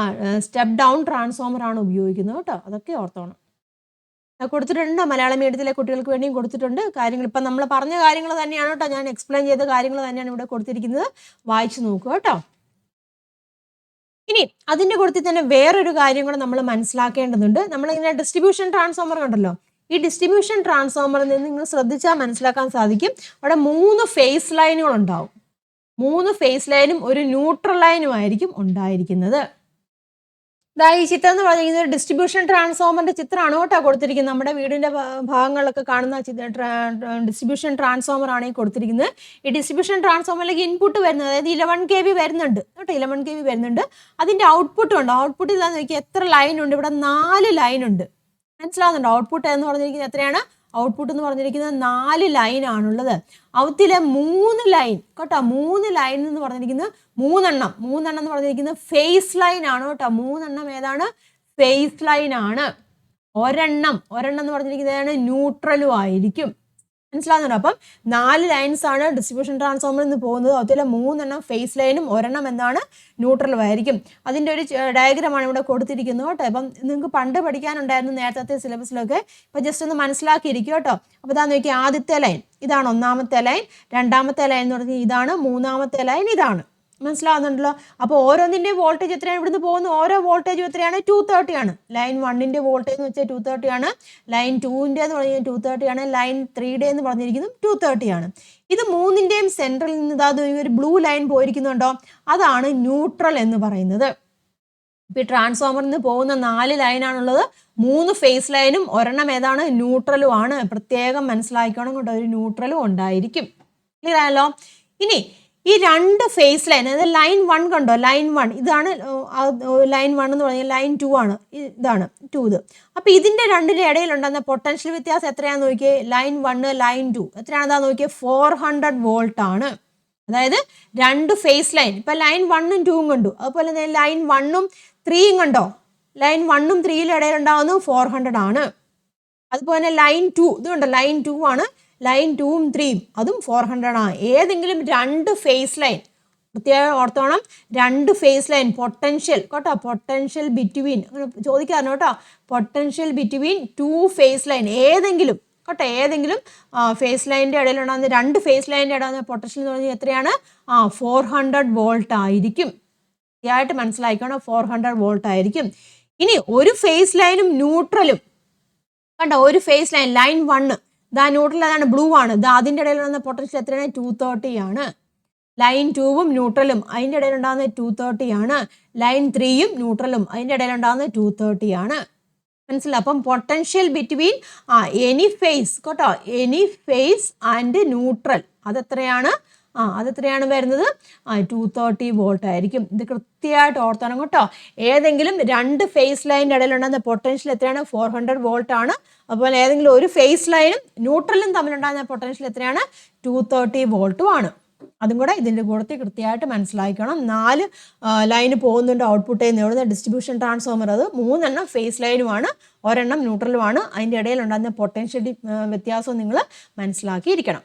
സ്റ്റെപ്പ് ഡൗൺ ട്രാൻസ്ഫോമർ ആണ് ഉപയോഗിക്കുന്നത് കേട്ടോ. അതൊക്കെ ഓർത്തോണം. കൊടുത്തിട്ടുണ്ട്, മലയാളം മീഡിയത്തിലെ കുട്ടികൾക്ക് വേണ്ടിയും കൊടുത്തിട്ടുണ്ട്. കാര്യങ്ങൾ ഇപ്പം നമ്മൾ പറഞ്ഞ കാര്യങ്ങൾ തന്നെയാണ് കേട്ടോ. ഞാൻ എക്സ്പ്ലെയിൻ ചെയ്ത കാര്യങ്ങൾ തന്നെയാണ് ഇവിടെ കൊടുത്തിരിക്കുന്നത്. വായിച്ചു നോക്കുക കേട്ടോ. ഇനി അതിൻ്റെ കൂട്ടത്തിൽ തന്നെ വേറൊരു കാര്യം കൂടെ നമ്മൾ മനസ്സിലാക്കേണ്ടതുണ്ട്. നമ്മളിങ്ങനെ ഡിസ്ട്രിബ്യൂഷൻ ട്രാൻസ്ഫോമർ കണ്ടല്ലോ. ഈ ഡിസ്ട്രിബ്യൂഷൻ ട്രാൻസ്ഫോമറിൽ നിന്ന് നിങ്ങൾ ശ്രദ്ധിച്ചാൽ മനസ്സിലാക്കാൻ സാധിക്കും, അവിടെ 3 ഫേസ് ലൈനുകൾ ഉണ്ടാവും. 3 ഫേസ് ലൈനും ഒരു ന്യൂട്രൽ ലൈനും ആയിരിക്കും ഉണ്ടായിരിക്കുന്നത്. ഈ ചിത്രം എന്ന് പറഞ്ഞിരിക്കുന്നത് ഒരു ഡിസ്ട്രിബ്യൂഷൻ ട്രാൻസ്ഫോമറിന്റെ ചിത്രമാണ് കേട്ടോ കൊടുത്തിരിക്കുന്നത്. നമ്മുടെ വീടിന്റെ ഭാഗങ്ങളിലൊക്കെ കാണുന്ന ഡിസ്ട്രിബ്യൂഷൻ ട്രാൻസ്ഫോമർ ആണ് ഈ കൊടുത്തിരിക്കുന്നത്. ഈ ഡിസ്ട്രിബ്യൂഷൻ ട്രാൻസ്ഫോമറിലേക്ക് ഇൻപുട്ട് വരുന്നത്, അതായത് 11 kV വരുന്നുണ്ട് കേട്ടോ. 11 kV വരുന്നുണ്ട്. അതിന്റെ ഔട്ട്പുട്ടും ഉണ്ട്. ഔട്ട്പുട്ട് ഇതാന്ന് നോക്കിയാൽ എത്ര ലൈൻ ഉണ്ട്? ഇവിടെ 4 ലൈൻ ഉണ്ട്. മനസ്സിലാവുന്നുണ്ടോ? ഔട്ട്പുട്ട് എന്ന് പറഞ്ഞിരിക്കുന്നത് എത്രയാണ്? ഔട്ട്പുട്ട് എന്ന് പറഞ്ഞിരിക്കുന്നത് 4 ലൈനാണുള്ളത്. അവത്തിലെ 3 ലൈൻ കേട്ടോ, 3 ലൈൻ എന്ന് പറഞ്ഞിരിക്കുന്നത് 3 എന്ന് പറഞ്ഞിരിക്കുന്നത് ഫേസ് ലൈൻ ആണ് കേട്ടോ. 3 ഏതാണ്? ഫേസ് ലൈൻ ആണ്. ഒരെണ്ണം എന്ന് പറഞ്ഞിരിക്കുന്നത് ന്യൂട്രലും ആയിരിക്കും. മനസ്സിലാവുന്നുണ്ടോ? അപ്പം 4 ലൈൻസ് ആണ് ഡിസ്ട്രിബ്യൂഷൻ ട്രാൻസ്ഫോമറിൽ നിന്ന് പോകുന്നത്. അതിലെ 3 ഫേസ് ലൈനും ഒരെണ്ണം എന്താണ്? ന്യൂട്രലും ആയിരിക്കും. അതിൻ്റെ ഒരു ഡയഗ്രമാണ് ഇവിടെ കൊടുത്തിരിക്കുന്നത് കേട്ടോ. അപ്പം നിങ്ങൾക്ക് പണ്ട് പഠിക്കാനുണ്ടായിരുന്നു നേരത്തെ സിലബസിലൊക്കെ. ഇപ്പം ജസ്റ്റ് ഒന്ന് മനസ്സിലാക്കിയിരിക്കും കേട്ടോ. അപ്പോൾ ഇതാ നോക്കി, ആദ്യത്തെ ലൈൻ ഇതാണ് 1ാമത്തെ ലൈൻ, 2ാമത്തെ ലൈൻ എന്ന് പറഞ്ഞാൽ ഇതാണ്, 3ാമത്തെ ലൈൻ ഇതാണ്. മനസ്സിലാവുന്നുണ്ടല്ലോ. അപ്പോൾ ഓരോന്നിൻ്റെയും വോൾട്ടേജ് എത്രയാണ്? ഇവിടുന്ന് പോകുന്ന ഓരോ വോൾട്ടേജും എത്രയാണ്? 230 ആണ്. ലൈൻ 1ൻ്റെ വോൾട്ടേജ് എന്ന് വെച്ചാൽ 230 ആണ്. ലൈൻ 2ൻ്റെ എന്ന് പറഞ്ഞാൽ 230 ആണ്. ലൈൻ 3യുടെ എന്ന് പറഞ്ഞിരിക്കുന്നത് 230 ആണ്. ഇത് മൂന്നിൻ്റെയും സെൻട്രൽ നിന്ന് അത് ഒരു ബ്ലൂ ലൈൻ പോയിരിക്കുന്നുണ്ടോ? അതാണ് ന്യൂട്രൽ എന്ന് പറയുന്നത്. ഇപ്പോൾ ഈ ട്രാൻസ്ഫോമറിൽ നിന്ന് പോകുന്ന 4 ലൈനാണുള്ളത്. 3 ഫേസ് ലൈനും ഒരെണ്ണം ഏതാണ്? ന്യൂട്രലും ആണ്. പ്രത്യേകം മനസ്സിലാക്കണം കേട്ടോ, ഒരു ന്യൂട്രലും ഉണ്ടായിരിക്കും. ക്ലിയർ ആയല്ലോ. ഇനി ഈ 2 ഫേസ് ലൈൻ, അതായത് ലൈൻ 1 കണ്ടോ, ലൈൻ 1 ഇതാണ്, ലൈൻ 1 എന്ന് പറഞ്ഞാൽ ലൈൻ 2 ആണ്, ഇതാണ് 2 ഇത്. അപ്പോൾ ഇതിൻ്റെ രണ്ടിൻ്റെ ഇടയിലുണ്ടാകുന്ന പൊട്ടൻഷ്യൽ വ്യത്യാസം എത്രയാണെന്ന് നോക്കിയേ. ലൈൻ 1 ലൈൻ 2 എത്രയാണെന്നാ നോക്കിയേ, 400 വോൾട്ട് ആണ്. അതായത് 2 ഫേസ് ലൈൻ, ഇപ്പം ലൈൻ 1ഉം 2ഉം കണ്ടു, അതുപോലെ തന്നെ ലൈൻ 1ഉം 3ഉം കണ്ടോ, ലൈൻ 1ഉം 3യിലും ഇടയിലുണ്ടാകുന്നത് 400 ആണ്. അതുപോലെ തന്നെ ലൈൻ 2 ഇതുണ്ട്, ലൈൻ 2 ആണ്, ലൈൻ 2ഉം 3ഉം അതും 400 ആണ്. ഏതെങ്കിലും 2 ഫേസ് ലൈൻ പ്രത്യേകം ഓർത്തോണം, 2 ഫേസ് ലൈൻ പൊട്ടൻഷ്യൽ കേട്ടോ, പൊട്ടൻഷ്യൽ ബിറ്റ്വീൻ അങ്ങനെ ചോദിക്കാറുണ്ട് കേട്ടോ, പൊട്ടൻഷ്യൽ ബിറ്റ്വീൻ 2 ഫേസ് ലൈൻ ഏതെങ്കിലും കേട്ടോ, ഏതെങ്കിലും ഫേസ് ലൈനിൻ്റെ ഇടയിലുണ്ടാകുന്ന 2 ഫേസ് ലൈനിൻ്റെ ഇടയിൽ പൊട്ടൻഷ്യൽ എന്ന് പറഞ്ഞാൽ എത്രയാണ്? 400 വോൾട്ട് ആയിരിക്കും. ശരിയായിട്ട് മനസ്സിലാക്കണം, 400 വോൾട്ട് ആയിരിക്കും. ഇനി ഒരു ഫേസ് ലൈനും ന്യൂട്രലും കണ്ടോ, ഒരു ഫേസ് ലൈൻ ലൈൻ 1 ദാ ന്യൂട്രൽ അതാണ്, ബ്ലൂ ആണ്, ദാ അതിൻ്റെ ഇടയിലുണ്ടാകുന്ന പൊട്ടൻഷ്യൽ എത്രയാണ്? 230 ആണ്. ലൈൻ 2ഉം ന്യൂട്രലും അതിൻ്റെ ഇടയിലുണ്ടാകുന്നത് 230 ആണ്. ലൈൻ 3യും ന്യൂട്രലും അതിൻ്റെ ഇടയിലുണ്ടാകുന്നത് 230 ആണ്. മനസ്സിലായി. അപ്പം പൊട്ടൻഷ്യൽ ബിറ്റ്വീൻ എനി ഫേസ് കേട്ടോ, എനി ഫേസ് ആൻഡ് ന്യൂട്രൽ അതെത്രയാണ്? അതെത്രയാണ് വരുന്നത്? 230 വോൾട്ട് ആയിരിക്കും. ഇത് കൃത്യമായിട്ട് ഓർത്തണം കേട്ടോ. ഏതെങ്കിലും 2 ഫേസ് ലൈനിൻ്റെ ഇടയിലുണ്ടാകുന്ന പൊട്ടൻഷ്യൽ എത്രയാണ്? 400 വോൾട്ട് ആണ്. അതുപോലെ ഏതെങ്കിലും ഒരു ഫേസ് ലൈനും ന്യൂട്രലും തമ്മിലുണ്ടാകുന്ന പൊട്ടൻഷ്യൽ എത്രയാണ്? 230 വോൾട്ടും ആണ്. അതും കൂടെ ഇതിൻ്റെ കൂടത്തിൽ കൃത്യമായിട്ട് മനസ്സിലാക്കണം. 4 ലൈന് പോകുന്നുണ്ട് ഔട്ട്പുട്ട് ചെയ്യുന്ന എവിടെ ഡിസ്ട്രിബ്യൂഷൻ ട്രാൻസ്ഫോമർ, അത് 3 എണ്ണം ഫേസ് ലൈനുമാണ്, ഒരെണ്ണം ന്യൂട്രലുമാണ്. അതിൻ്റെ ഇടയിലുണ്ടാകുന്ന പൊട്ടൻഷ്യൽ വ്യത്യാസം നിങ്ങൾ മനസ്സിലാക്കിയിരിക്കണം.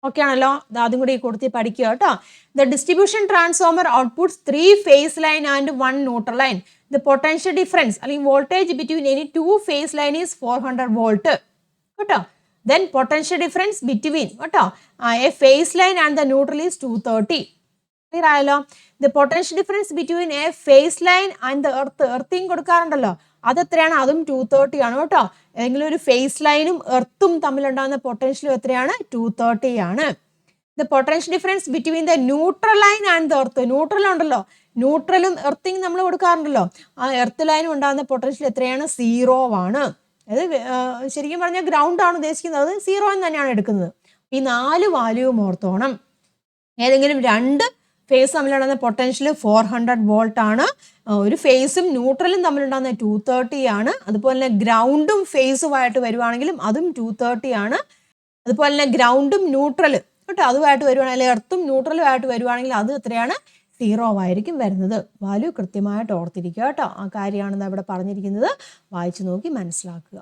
ഓക്കെ ആണല്ലോ. അതും കൂടി ഈ കൂടത്തിൽ പഠിക്കുക കേട്ടോ. The distribution transformer outputs 3 phase line and 1 neutral line. The potential difference അല്ലെങ്കിൽ voltage between any 2 phase line is 400 volt കേട്ടോ. Then potential difference between a phase line and the neutral is 230. Clear ആയല്ലോ. The potential difference between a phase line and the earthing കൊടുക്കാറുണ്ടല്ലോ, അതെത്രയാണ്? അതും 230 ആണ് കേട്ടോ. ഏതെങ്കിലും ഒരു face ലൈനും എർത്തും തമ്മിലുണ്ടാകുന്ന പൊട്ടൻഷ്യലും എത്രയാണ്? 230 ആണ്. The potential difference between the neutral line and the earth, neutral ഉണ്ടല്ലോ, ന്യൂട്രലും എർത്തിങ് നമ്മൾ കൊടുക്കാറുണ്ടല്ലോ, ആ എർത്ത് ലൈനും ഉണ്ടാകുന്ന പൊട്ടൻഷ്യൽ എത്രയാണ്? 0 ആണ്. അത് ശരിക്കും പറഞ്ഞാൽ ഗ്രൗണ്ട് ആണ് ഉദ്ദേശിക്കുന്നത്, 0 എന്ന് തന്നെയാണ് എടുക്കുന്നത്. ഈ 4 വാല്യൂവും ഓർത്തോണം. ഏതെങ്കിലും 2 ഫേസ് തമ്മിലുണ്ടാകുന്ന പൊട്ടൻഷ്യൽ 400 വോൾട്ട് ആണ്. ഒരു ഫേസും ന്യൂട്രലും തമ്മിലുണ്ടാകുന്ന 230 ആണ്. അതുപോലെ തന്നെ ഗ്രൗണ്ടും ഫേസുമായിട്ട് വരുവാണെങ്കിലും അതും 230 ആണ്. അതുപോലെ തന്നെ ഗ്രൗണ്ടും ന്യൂട്രൽ കേട്ടോ അതുമായിട്ട് വരുവാണെങ്കിൽ, അല്ലെങ്കിൽ എർത്തും ന്യൂട്രലും ആയിട്ട് വരുവാണെങ്കിൽ അത് എത്രയാണ്? 0 ആയിരിക്കും വരുന്നത്. വാല്യൂ കൃത്യമായിട്ട് ഓർത്തിരിക്കുക കേട്ടോ. ആ കാര്യമാണെന്ന് ഇവിടെ പറഞ്ഞിരിക്കുന്നത്, വായിച്ചു നോക്കി മനസ്സിലാക്കുക.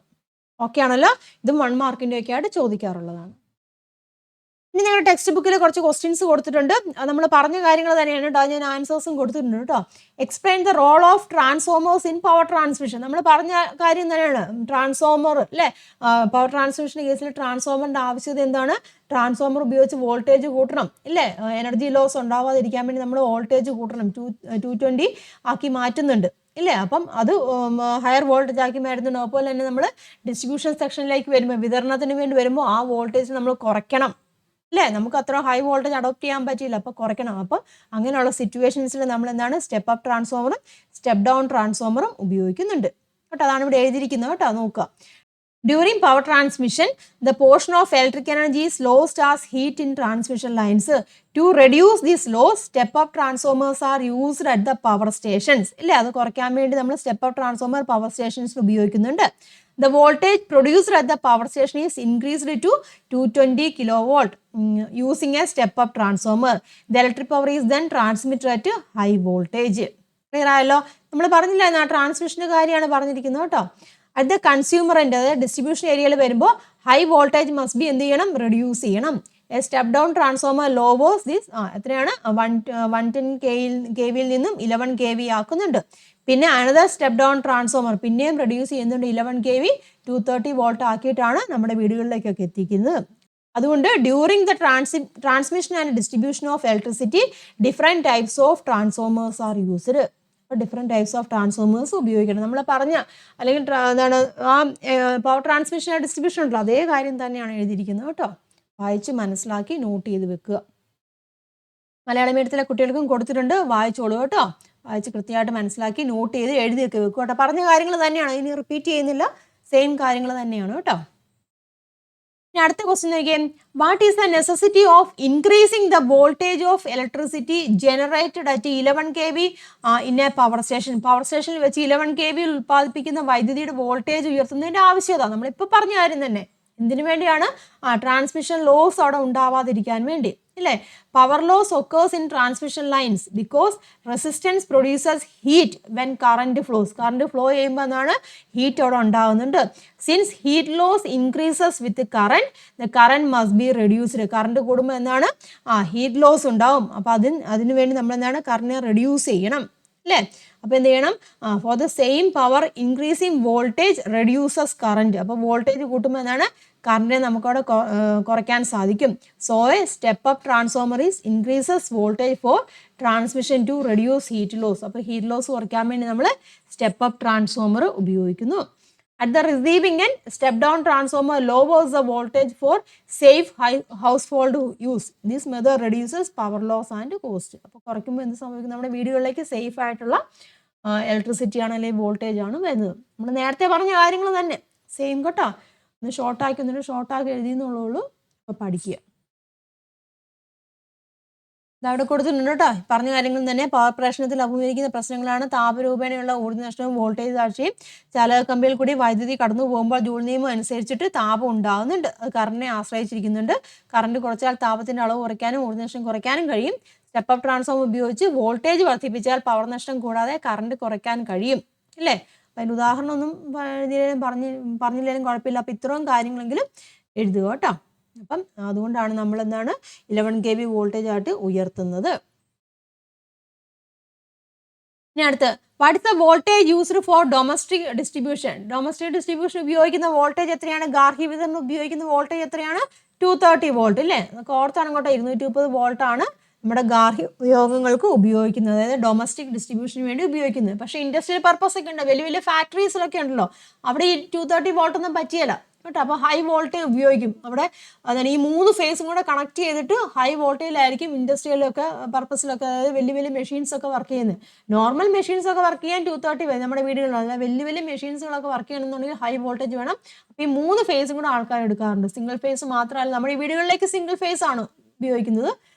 ഓക്കെ ആണല്ലോ. ഇതും 1 മാർക്കിൻ്റെ ഒക്കെ ആയിട്ട് ചോദിക്കാറുള്ളതാണ്. ഇനി നിങ്ങളുടെ ടെക്സ്റ്റ് ബുക്കിൽ കുറച്ച് ക്വസ്റ്റ്യൻസ് കൊടുത്തിട്ടുണ്ട്. നമ്മൾ പറഞ്ഞ കാര്യങ്ങൾ തന്നെയാണ് കേട്ടോ, ഞാൻ ആൻസേഴ്സും കൊടുത്തിട്ടുണ്ട് കേട്ടോ. Explain the role of transformers in power transmission. നമ്മൾ പറഞ്ഞ കാര്യം തന്നെയാണ്, ട്രാൻസ്ഫോമർ അല്ലേ, പവർ ട്രാൻസ്മിഷൻ കേസിൽ ട്രാൻസ്ഫോമറിൻ്റെ ആവശ്യകത എന്താണ്? ട്രാൻസ്ഫോമർ ഉപയോഗിച്ച് വോൾട്ടേജ് കൂട്ടണം ഇല്ലേ, എനർജി ലോസ് ഉണ്ടാവാതിരിക്കാൻ വേണ്ടി നമ്മൾ വോൾട്ടേജ് കൂട്ടണം, 220 ആക്കി മാറ്റുന്നുണ്ട് ഇല്ലേ. അപ്പം അത് ഹയർ വോൾട്ടേജ് ആക്കി മാറ്റുന്നുണ്ട്. അതുപോലെ തന്നെ നമ്മൾ ഡിസ്ട്രിബ്യൂഷൻ സെക്ഷനിലേക്ക് വരുമ്പോൾ, വിതരണത്തിന് വേണ്ടി വരുമ്പോൾ ആ വോൾട്ടേജ് നമ്മൾ കുറയ്ക്കണം അല്ലേ. നമുക്ക് അത്ര ഹൈ വോൾട്ടേജ് അഡോപ്റ്റ് ചെയ്യാൻ പറ്റില്ല, അപ്പോൾ കുറയ്ക്കണം. അപ്പോൾ അങ്ങനെയുള്ള സിറ്റുവേഷൻസിൽ നമ്മൾ എന്താണ് സ്റ്റെപ്പ് അപ്പ് ട്രാൻസ്ഫോമറും സ്റ്റെപ്പ് ഡൗൺ ട്രാൻസ്ഫോമറും ഉപയോഗിക്കുന്നുണ്ട് കേട്ടോ. അതാണ് ഇവിടെ എഴുതിയിരിക്കുന്നത് കേട്ടോ, നോക്കുക. During power transmission, the portion of electric energy is lost as heat in transmission lines. To reduce this loss, step-up transformers are used at the power stations. ഇല്ലേ, അത് കുറയ്ക്കാൻ വേണ്ടി നമ്മൾ സ്റ്റെപ്പ്-അപ്പ് ട്രാൻസ്ഫോമർ പവർ സ്റ്റേഷൻസിൽ ഉപയോഗിക്കുന്നുണ്ട്. The voltage produced at the power station is increased to 220 kilovolt using a step-up transformer. The electric power is then transmitted at high voltage. Clear ആയല്ലോ. നമ്മൾ പറഞ്ഞില്ല, ട്രാൻസ്മിഷൻ്റെ കാര്യമാണ് പറഞ്ഞിരിക്കുന്നത് കേട്ടോ. അറ്റ് ദ കൺസ്യൂമർ എൻ്റെ, അതായത് distribution ഏരിയയിൽ വരുമ്പോൾ ഹൈ വോൾട്ടേജ് മസ്റ്റ് ബി എന്ത് ചെയ്യണം? റെഡ്യൂസ് ചെയ്യണം. A step down transformer lowers this എത്രയാണ്? 110 kVയിൽ നിന്നും 11 kV ആക്കുന്നുണ്ട്. പിന്നെ അനദർ സ്റ്റെപ്പ് ഡൗൺ ട്രാൻസ്ഫോമർ പിന്നെയും റെഡ്യൂസ് ചെയ്യുന്നുണ്ട്, 11 kV 230 വോൾട്ട് ആക്കിയിട്ടാണ് നമ്മുടെ വീടുകളിലേക്കൊക്കെ എത്തിക്കുന്നത്. അതുകൊണ്ട് during the transmission and distribution of electricity different types of transformers are used. അപ്പോൾ ഡിഫറെൻറ്റ് ടൈപ്സ് ഓഫ് ട്രാൻസ്ഫോമേഴ്സ് ഉപയോഗിക്കണം. നമ്മൾ പറഞ്ഞ അല്ലെങ്കിൽ എന്താണ് ആ പവർ ട്രാൻസ്മിഷൻ ആൻഡ് ഡിസ്ട്രിബ്യൂഷൻ ഉണ്ടല്ലോ, അതേ കാര്യം തന്നെയാണ് എഴുതിയിരിക്കുന്നത് കേട്ടോ. വായിച്ച് മനസ്സിലാക്കി നോട്ട് ചെയ്ത് വെക്കുക. മലയാളം മീഡിയത്തിലെ കുട്ടികൾക്കും കൊടുത്തിട്ടുണ്ട്, വായിച്ചോളൂ കേട്ടോ. വായിച്ച് കൃത്യമായിട്ട് മനസ്സിലാക്കി നോട്ട് ചെയ്ത് എഴുതിയൊക്കെ വെക്കുക കേട്ടോ. പറഞ്ഞ കാര്യങ്ങൾ തന്നെയാണ്, ഇനി റിപ്പീറ്റ് ചെയ്യുന്നില്ല, സെയിം കാര്യങ്ങൾ തന്നെയാണ് കേട്ടോ. ഇനി അടുത്ത ക്വസ്റ്റ്യൻ നോക്കിയേ. What is the necessity of increasing the voltage of electricity generated at 11 kV in A power station? Power സ്റ്റേഷനിൽ വെച്ച് 11 kV ഉൽപ്പാദിപ്പിക്കുന്ന വൈദ്യുതിയുടെ വോൾട്ടേജ് ഉയർത്തുന്നതിൻ്റെ ആവശ്യകത നമ്മളിപ്പോൾ പറഞ്ഞ കാര്യം തന്നെ. എന്തിനു വേണ്ടിയാണ്? ട്രാൻസ്മിഷൻ ലോസ് അവിടെ ഉണ്ടാവാതിരിക്കാൻ വേണ്ടി, അല്ലേ? Power loss occurs in transmission lines because resistance produces heat when current flows. Current flow ചെയ്യുമ്പോൾ എന്താണ്? ഹീറ്റ് അവിടെ ഉണ്ടാകുന്നുണ്ട്. Since heat loss increases with current, the current must be reduced. Current കൂടുമ്പോൾ എന്താണ്? ഹീറ്റ് ലോസ് ഉണ്ടാവും. അപ്പോൾ അതിനു വേണ്ടി നമ്മൾ എന്താണ്? കറണ്ടിനെ റെഡ്യൂസ് ചെയ്യണം, അല്ലേ? അപ്പോൾ എന്ത് ചെയ്യണം? For the same power increasing voltage reduces current. അപ്പോൾ വോൾട്ടേജ് കൂട്ടുമ്പോൾ എന്താണ്? കറണ്ടിനെ നമുക്കവിടെ കുറയ്ക്കാൻ സാധിക്കും. So a step up transformer is increases voltage for transmission to reduce heat loss. അപ്പോൾ ഹീറ്റ് ലോസ് കുറയ്ക്കാൻ വേണ്ടി നമ്മൾ സ്റ്റെപ്പ് അപ്പ് ട്രാൻസ്ഫോമർ ഉപയോഗിക്കുന്നു. At the receiving end, step down transformer lowers the voltage for safe household use. This method reduces power loss and cost. അപ്പോൾ കുറയ്ക്കുമ്പോൾ എന്ത് സംഭവിക്കും? നമ്മുടെ വീടുകളിലേക്ക് സേഫ് ആയിട്ടുള്ള ഇലക്ട്രിസിറ്റി ആണ് അല്ലെങ്കിൽ വോൾട്ടേജ് ആണ് വരുന്നത്. നമ്മൾ നേരത്തെ പറഞ്ഞ കാര്യങ്ങൾ തന്നെ സെയിം കേട്ടോ. ഒന്ന് ഷോർട്ടാക്കി എഴുതിയെന്നുള്ളൂ. അപ്പോൾ പഠിക്കുക. ഇതവിടെ കൊടുത്തിട്ടുണ്ട് കേട്ടോ. പറഞ്ഞ കാര്യങ്ങൾ തന്നെ. പവർ പ്രശ്നത്തിൽ അഭിമുഖീകരിക്കുന്ന പ്രശ്നങ്ങളാണ് താപരൂപേണയുള്ള ഊർജ്ജ നഷ്ടവും വോൾട്ടേജ് താഴ്ചയും. ചാലക കമ്പിയിൽ കൂടി വൈദ്യുതി കടന്നു പോകുമ്പോൾ ജൂൾ നിയമം അനുസരിച്ചിട്ട് താപം ഉണ്ടാകുന്നുണ്ട്. അത് കറണ്ടിനെ ആശ്രയിച്ചിരിക്കുന്നുണ്ട്. കറണ്ട് കുറച്ചാൽ താപത്തിൻ്റെ അളവ് കുറയ്ക്കാനും ഊർജ്ജ നഷ്ടം കുറയ്ക്കാനും കഴിയും. സ്റ്റെപ്പ് അപ്പ് ട്രാൻസ്ഫോമർ ഉപയോഗിച്ച് വോൾട്ടേജ് വർദ്ധിപ്പിച്ചാൽ പവർ നഷ്ടം കൂടാതെ കറണ്ട് കുറയ്ക്കാൻ കഴിയും, അല്ലേ? അതിൽ ഉദാഹരണമൊന്നും പറഞ്ഞില്ലെങ്കിലും കുഴപ്പമില്ല. അപ്പോൾ ഇത്രയും കാര്യങ്ങളെങ്കിലും എഴുതുക കേട്ടോ. അപ്പം അതുകൊണ്ടാണ് നമ്മൾ എന്താണ് 11 kV വോൾട്ടേജ് ആയിട്ട് ഉയർത്തുന്നത്. ഇനി അടുത്ത്, what is the voltage used for domestic distribution? Domestic distribution ഉപയോഗിക്കുന്ന വോൾട്ടേജ് എത്രയാണ്? ഗാർഹിക വിതരണം ഉപയോഗിക്കുന്ന വോൾട്ടേജ് എത്രയാണ്? 230 വോൾട്ട്, അല്ലേ? നമുക്ക് ഓർത്താണ് അങ്ങോട്ട് 230 വോൾട്ടാണ് നമ്മുടെ ഗാർഹിക ഉപയോഗങ്ങൾക്ക് ഉപയോഗിക്കുന്നത്, അതായത് ഡൊമസ്റ്റിക് ഡിസ്ട്രിബ്യൂഷന് വേണ്ടി ഉപയോഗിക്കുന്നത്. പക്ഷേ ഇൻഡസ്ട്രിയൽ പർപ്പസ് ഒക്കെ ഉണ്ട്, വലിയ വലിയ ഫാക്ടറീസിലൊക്കെ ഉണ്ടല്ലോ, അവിടെ ഈ 230 വോൾട്ടൊന്നും പറ്റിയല്ല കേട്ടോ. അപ്പോൾ ഹൈ വോൾട്ടേജ് ഉപയോഗിക്കും അവിടെ. അതാണ് ഈ 3 ഫേസും കൂടെ കണക്ട് ചെയ്തിട്ട് ഹൈ വോൾട്ടേജിലായിരിക്കും ഇൻഡസ്ട്രിയലൊക്കെ പർപ്പസിലൊക്കെ, അതായത് വലിയ വലിയ മെഷീൻസ് ഒക്കെ വർക്ക് ചെയ്യുന്നത്. നോർമൽ മെഷീൻസ് ഒക്കെ വർക്ക് ചെയ്യാൻ 230 വരും നമ്മുടെ വീടുകളിൽ. അതായത് വലിയ വലിയ മെഷീൻസുകളൊക്കെ വർക്ക് ചെയ്യണമെന്നുണ്ടെങ്കിൽ ഹൈ വോൾട്ടേജ് വേണം. അപ്പോൾ ഈ 3 ഫേസും കൂടെ ആൾക്കാർ എടുക്കാറുണ്ട്. സിംഗിൾ ഫേസ് മാത്രമല്ല, നമ്മുടെ ഈ വീടുകളിലേക്ക് സിംഗിൾ ഫേസ് ആണ് ഉപയോഗിക്കുന്നത്,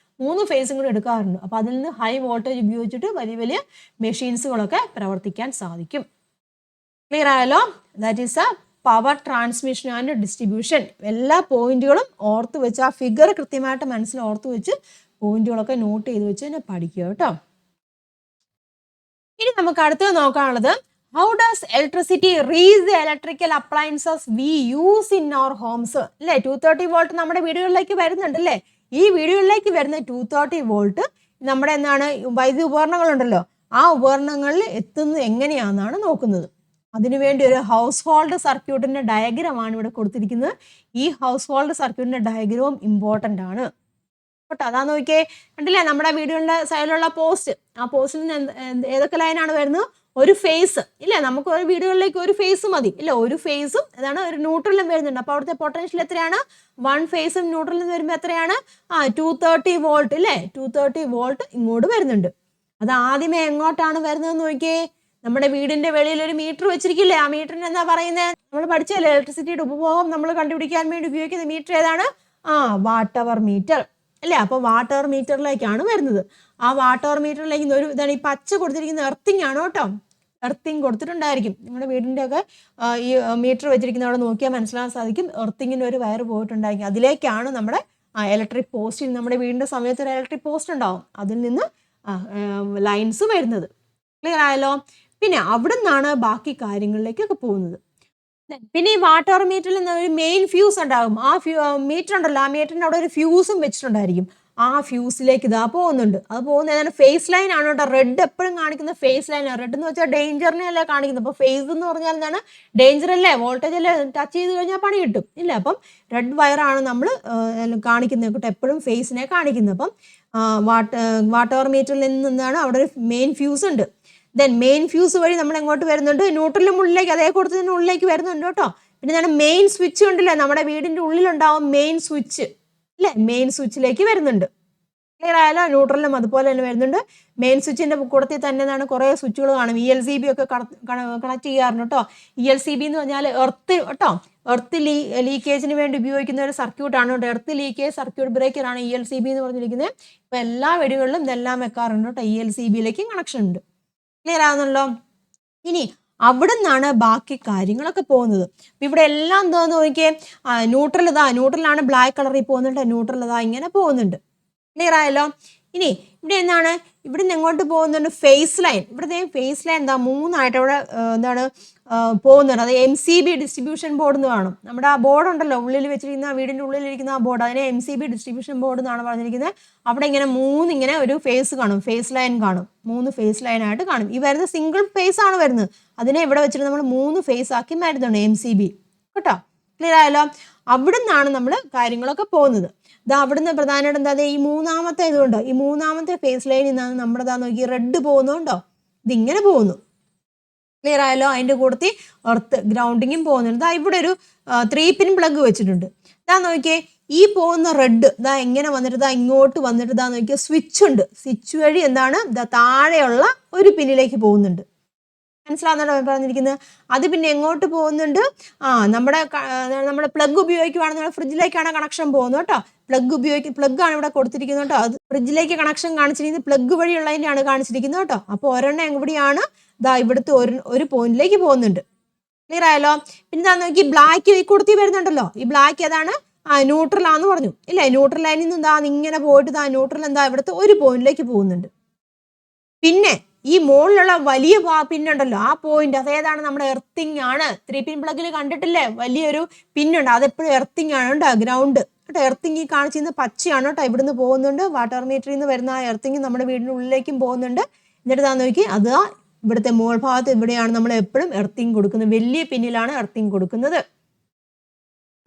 3 ഫേസും കൂടെ എടുക്കാറുണ്ട്. അപ്പോൾ അതിൽ നിന്ന് ഹൈ വോൾട്ടേജ് ഉപയോഗിച്ചിട്ട് വലിയ വലിയ മെഷീൻസുകളൊക്കെ പ്രവർത്തിക്കാൻ സാധിക്കും. ക്ലിയർ ആയല്ലോ? That is A power transmission and distribution. എല്ലാ പോയിന്റുകളും ഓർത്ത് വെച്ച്, ആ ഫിഗർ കൃത്യമായിട്ട് മനസ്സിൽ ഓർത്ത് വെച്ച് പോയിന്റുകളൊക്കെ നോട്ട് ചെയ്ത് വെച്ച് തന്നെ പഠിക്കുക കേട്ടോ. ഇനി നമുക്ക് അടുത്തത് നോക്കാനുള്ളത്, how does electricity reach the electrical appliances we use in our homes? അല്ലേ? 230 വോൾട്ട് നമ്മുടെ വീടുകളിലേക്ക് വരുന്നുണ്ട്, അല്ലേ? ഈ വീടുകളിലേക്ക് വരുന്ന 230 വോൾട്ട് നമ്മുടെ എന്താണ് വൈദ്യുതി ഉപകരണങ്ങളുണ്ടല്ലോ, ആ ഉപകരണങ്ങളിൽ എത്തുന്നത് എങ്ങനെയാണെന്നാണ് നോക്കുന്നത്. അതിനുവേണ്ടി ഒരു ഹൗസ് ഹോൾഡ് സർക്യൂട്ടിൻ്റെ ഡയഗ്രമാണ് ഇവിടെ കൊടുത്തിരിക്കുന്നത്. ഈ ഹൗസ് ഹോൾഡ് സർക്യൂട്ടിൻ്റെ ഡയഗ്രവും ഇമ്പോർട്ടൻ്റ് ആണ് കേട്ടോ. അതാ നോക്കിയേ, കണ്ടില്ലേ നമ്മുടെ വീടുകളുടെ സൈഡിലുള്ള പോസ്റ്റ്, ആ പോസ്റ്റിൽ നിന്ന് ഏതൊക്കെ ലൈനാണ് വരുന്നത്? ഒരു ഫേസ്, ഇല്ലേ? നമുക്ക് ഒരു വീടുകളിലേക്ക് ഒരു ഫേസ് മതി, ഇല്ല? ഒരു ഫേസും അതാണ് ഒരു ന്യൂട്രലും വരുന്നുണ്ട്. അപ്പോൾ അവിടുത്തെ പൊട്ടൻഷ്യൽ എത്രയാണ്? 1 ഫേസും ന്യൂട്രലും വരുമ്പോൾ എത്രയാണ്? 230 വോൾട്ട്, ഇല്ലേ? 230 വോൾട്ട് ഇങ്ങോട്ട് വരുന്നുണ്ട്. അത് ആദ്യമേ എങ്ങോട്ടാണ് വരുന്നതെന്ന് നോക്കിയേ. നമ്മുടെ വീടിന്റെ വെളിയിൽ ഒരു മീറ്റർ വെച്ചിരിക്കില്ലേ? ആ മീറ്ററിന് എന്താ പറയുന്നത്? നമ്മൾ പഠിച്ചല്ലേ, ഇലക്ട്രിസിറ്റിയുടെ ഉപഭോഗം നമ്മൾ കണ്ടുപിടിക്കാൻ വേണ്ടി ഉപയോഗിക്കുന്ന മീറ്റർ ഏതാണ്? വാട്ട് അവർ മീറ്റർ, അല്ലേ? അപ്പോൾ വാട്ട് അവർ മീറ്ററിലേക്കാണ് വരുന്നത്. ആ വാട്ട് അവർ മീറ്ററിലേക്ക് ഒരു ഇതാണ് ഈ പച്ച കൊടുത്തിരിക്കുന്ന എർത്തിങ് ആണ് കേട്ടോ. എർത്തിങ് കൊടുത്തിട്ടുണ്ടായിരിക്കും നിങ്ങളുടെ വീടിൻ്റെ ഒക്കെ ഈ മീറ്റർ വെച്ചിരിക്കുന്ന അവിടെ നോക്കിയാൽ മനസ്സിലാക്കാൻ സാധിക്കും. എർത്തിങ്ങിൻ്റെ ഒരു വയർ പോയിട്ടുണ്ടായിരിക്കും, അതിലേക്കാണ് നമ്മുടെ ഇലക്ട്രിക് പോസ്റ്റിൽ, നമ്മുടെ വീടിൻ്റെ സമയത്ത് ഒരു ഇലക്ട്രിക് പോസ്റ്റ് ഉണ്ടാവും, അതിൽ നിന്ന് ലൈൻസ് വരുന്നത്. ക്ലിയർ ആയല്ലോ? പിന്നെ അവിടെ നിന്നാണ് ബാക്കി കാര്യങ്ങളിലേക്കൊക്കെ പോകുന്നത്. പിന്നെ ഈ വാട്ടർ മീറ്ററിൽ നിന്ന് ഒരു മെയിൻ ഫ്യൂസ് ഉണ്ടാകും. ആ മീറ്റർ ഉണ്ടല്ലോ, ആ മീറ്ററിൻ്റെ അവിടെ ഒരു ഫ്യൂസും വെച്ചിട്ടുണ്ടായിരിക്കും. ആ ഫ്യൂസിലേക്ക് ഇതാ പോകുന്നുണ്ട്. അത് പോകുന്ന ഏതാണ് ഫേസ് ലൈൻ ആണ് കേട്ടോ. റെഡ് എപ്പോഴും കാണിക്കുന്ന ഫേസ് ലൈനാണ്. റെഡ് എന്ന് വെച്ചാൽ ഡേഞ്ചറിനെ അല്ലേ കാണിക്കുന്നത്. അപ്പോൾ ഫേസ് എന്ന് പറഞ്ഞാൽ എന്താണ്, ഡേഞ്ചർ അല്ലേ, വോൾട്ടേജ് അല്ലേ, ടച്ച് ചെയ്ത് കഴിഞ്ഞാൽ പണി കിട്ടും ഇല്ല. അപ്പം റെഡ് വയറാണ് നമ്മൾ കാണിക്കുന്നത് കേട്ടോ, എപ്പോഴും ഫേസിനെ കാണിക്കുന്നത്. അപ്പം വാട്ടർ മീറ്ററിൽ നിന്നാണ് അവിടെ ഒരു മെയിൻ ഫ്യൂസ് ഉണ്ട്. ദെൻ മെയിൻ ഫ്യൂസ് വഴി നമ്മൾ എങ്ങോട്ട് വരുന്നുണ്ട്, ന്യൂട്രലിനും ഉള്ളിലേക്ക്, അതേ കൊടുത്തതിന് ഉള്ളിലേക്ക് വരുന്നുണ്ട് കേട്ടോ. പിന്നെ എന്താണ് മെയിൻ സ്വിച്ച് ഉണ്ടല്ലേ, നമ്മുടെ വീടിൻ്റെ ഉള്ളിലുണ്ടാവും മെയിൻ സ്വിച്ച് അല്ലേ, മെയിൻ സ്വിച്ചിലേക്ക് വരുന്നുണ്ട്. ക്ലിയർ ആയാലോ? ന്യൂട്രലിനും അതുപോലെ തന്നെ വരുന്നുണ്ട്. മെയിൻ സ്വിച്ചിന്റെ കൂടത്തിൽ തന്നെ എന്താണ് കുറേ സ്വിച്ചുകൾ കാണും. ELCB ഒക്കെ കണക്ട് ചെയ്യാറുണ്ട് കേട്ടോ. ELCB എന്ന് പറഞ്ഞാൽ എർത്ത് കേട്ടോ, എർത്ത് ലീക്കേജിന് വേണ്ടി ഉപയോഗിക്കുന്ന ഒരു സർക്യൂട്ടാണ് കേട്ടോ. എർത്ത് ലീക്കേജ് സർക്യൂട്ട് ബ്രേക്കറാണ് ELCB എന്ന് പറഞ്ഞിരിക്കുന്നത്. ഇപ്പം എല്ലാ വീടുകളിലും ഇതെല്ലാം വെക്കാറുണ്ട് കേട്ടോ. ELCBയിലേക്കും കണക്ഷൻ ഉണ്ട്. ക്ലിയർ ആകുന്നല്ലോ? ഇനി അവിടെ നിന്നാണ് ബാക്കി കാര്യങ്ങളൊക്കെ പോകുന്നത്. ഇവിടെ എല്ലാം എന്താന്ന് നോക്കിയേ, ന്യൂട്രൽ ഇതാ, ന്യൂട്രലാണ് ബ്ലാക്ക് കളറിൽ പോകുന്നുണ്ട്, ന്യൂട്രൽ ഇതാ ഇങ്ങനെ പോകുന്നുണ്ട്. ക്ലിയർ ആയല്ലോ? ഇനി ഇവിടെ എന്താണ്, ഇവിടെ നിന്ന് എങ്ങോട്ട് പോകുന്നുണ്ട്, ഫേസ് ലൈൻ. ഇവിടുത്തെ ഫേസ് ലൈൻ എന്താ മൂന്നായിട്ട് ഇവിടെ എന്താണ് പോകുന്നുണ്ട്. അത് MCB ഡിസ്ട്രിബ്യൂഷൻ ബോർഡ് എന്ന് കാണും. നമ്മുടെ ആ ബോർഡ് ഉണ്ടല്ലോ ഉള്ളിൽ വെച്ചിരിക്കുന്ന, വീടിൻ്റെ ഉള്ളിലിരിക്കുന്ന ആ ബോർഡ്, അതിനെ MCB ഡിസ്ട്രിബ്യൂഷൻ ബോർഡ് എന്നാണ് പറഞ്ഞിരിക്കുന്നത്. അവിടെ ഇങ്ങനെ ഇങ്ങനെ ഒരു ഫേസ് കാണും, ഫേസ് ലൈൻ കാണും, 3 ഫേസ് ലൈനായിട്ട് കാണും. ഈ വരുന്ന സിംഗിൾ ഫേസ് ആണ് വരുന്നത്. അതിനെ ഇവിടെ വെച്ചിട്ട് നമ്മൾ 3 ഫേസ് ആക്കി മാറ്റുന്നുണ്ട് MCB കേട്ടോ. ക്ലിയർ ആയല്ലോ? അവിടെ നിന്നാണ് നമ്മൾ കാര്യങ്ങളൊക്കെ പോകുന്നത്. ഇതാ അവിടുന്ന് പ്രധാനമായിട്ട് എന്താ, ഈ മൂന്നാമത്തെ ഇതുണ്ടോ, ഈ മൂന്നാമത്തെ ഫേസ് ലൈനിൽ നിന്നാണ് നമ്മുടെ നോക്കി റെഡ് പോകുന്നുണ്ടോ, ഇതിങ്ങനെ പോകുന്നു. ക്ലിയർ ആയല്ലോ? അതിൻ്റെ കൂടത്തിൽ എർത്ത് ഗ്രൗണ്ടിങ്ങും പോകുന്നുണ്ട്. ഇതാ ഇവിടെ ഒരു 3 പിൻ പ്ലഗ് വെച്ചിട്ടുണ്ട്. ഇതാ നോക്കിയേ, ഈ പോകുന്ന റെഡ് ഇതാ എങ്ങനെ വന്നിട്ട് ഇതാ ഇങ്ങോട്ട് വന്നിട്ട് ഇതാ നോക്കിയാൽ സ്വിച്ച് ഉണ്ട്. സ്വിച്ച് വഴി എന്താണ് ഇതാ താഴെയുള്ള ഒരു പിന്നിലേക്ക് പോകുന്നുണ്ട്. മനസ്സിലാവുന്നതാണ് പറഞ്ഞിരിക്കുന്നത്. അത് പിന്നെ എങ്ങോട്ട് പോകുന്നുണ്ട്, നമ്മുടെ പ്ലഗ് ഉപയോഗിക്കുവാണെങ്കിൽ ഫ്രിഡ്ജിലേക്കാണ് കണക്ഷൻ പോകുന്നത് കേട്ടോ. പ്ലഗ് ആണ് ഇവിടെ കൊടുത്തിരിക്കുന്നത് കേട്ടോ. അത് ഫ്രിഡ്ജിലേക്ക് കണക്ഷൻ കാണിച്ചിരിക്കുന്നത് പ്ലഗ് വഴിയുള്ളതിൻ്റെയാണ് കാണിച്ചിരിക്കുന്നത് കേട്ടോ. അപ്പോൾ ഒരെണ്ണം എവിടെയാണ്, ഇതാ ഇവിടുത്തെ ഒരു പോയിന്റിലേക്ക് പോകുന്നുണ്ട്. ക്ലിയർ ആയല്ലോ? പിന്നെ എന്താ നോക്കി, ബ്ലാക്ക് ഈ കൊടുത്തി വരുന്നുണ്ടല്ലോ, ഈ ബ്ലാക്ക് ഏതാണ്, ന്യൂട്രലാന്ന് പറഞ്ഞു ഇല്ലേ. ന്യൂട്രൽ ലൈനിൽ നിന്ന് എന്താ ഇങ്ങനെ പോയിട്ട് ന്യൂട്രൽ എന്താ ഇവിടുത്തെ ഒരു പോയിന്റിലേക്ക് പോകുന്നുണ്ട്. പിന്നെ ഈ മുകളിലുള്ള വലിയ പിന്നുണ്ടല്ലോ, ആ പോയിന്റ് അതേതാണ്, നമ്മുടെ എർത്തിങ് ആണ്. 3 പിൻ പ്ലഗിൽ കണ്ടിട്ടില്ലേ, വലിയൊരു പിന്നുണ്ട്, അതെപ്പോഴും എർത്തിങ് ആണ് കേട്ടോ, ഗ്രൗണ്ട് കേട്ടോ. എർത്തിങ് ഈ കാണിച്ചിരുന്ന പച്ചയാണ് കേട്ടോ. ഇവിടുന്ന് പോകുന്നുണ്ട്, വാട്ടർ മീറ്ററിൽ നിന്ന് വരുന്ന ആ എർത്തിങ് നമ്മുടെ വീടിൻ്റെ ഉള്ളിലേക്കും പോകുന്നുണ്ട്. എന്നിട്ട് താ നോക്കി, അത് ഇവിടുത്തെ മുകൾ ഭാഗത്ത് ഇവിടെയാണ് നമ്മൾ എപ്പോഴും എർത്തിങ് കൊടുക്കുന്നത്. വലിയ പിന്നിലാണ് എർത്തിങ് കൊടുക്കുന്നത്.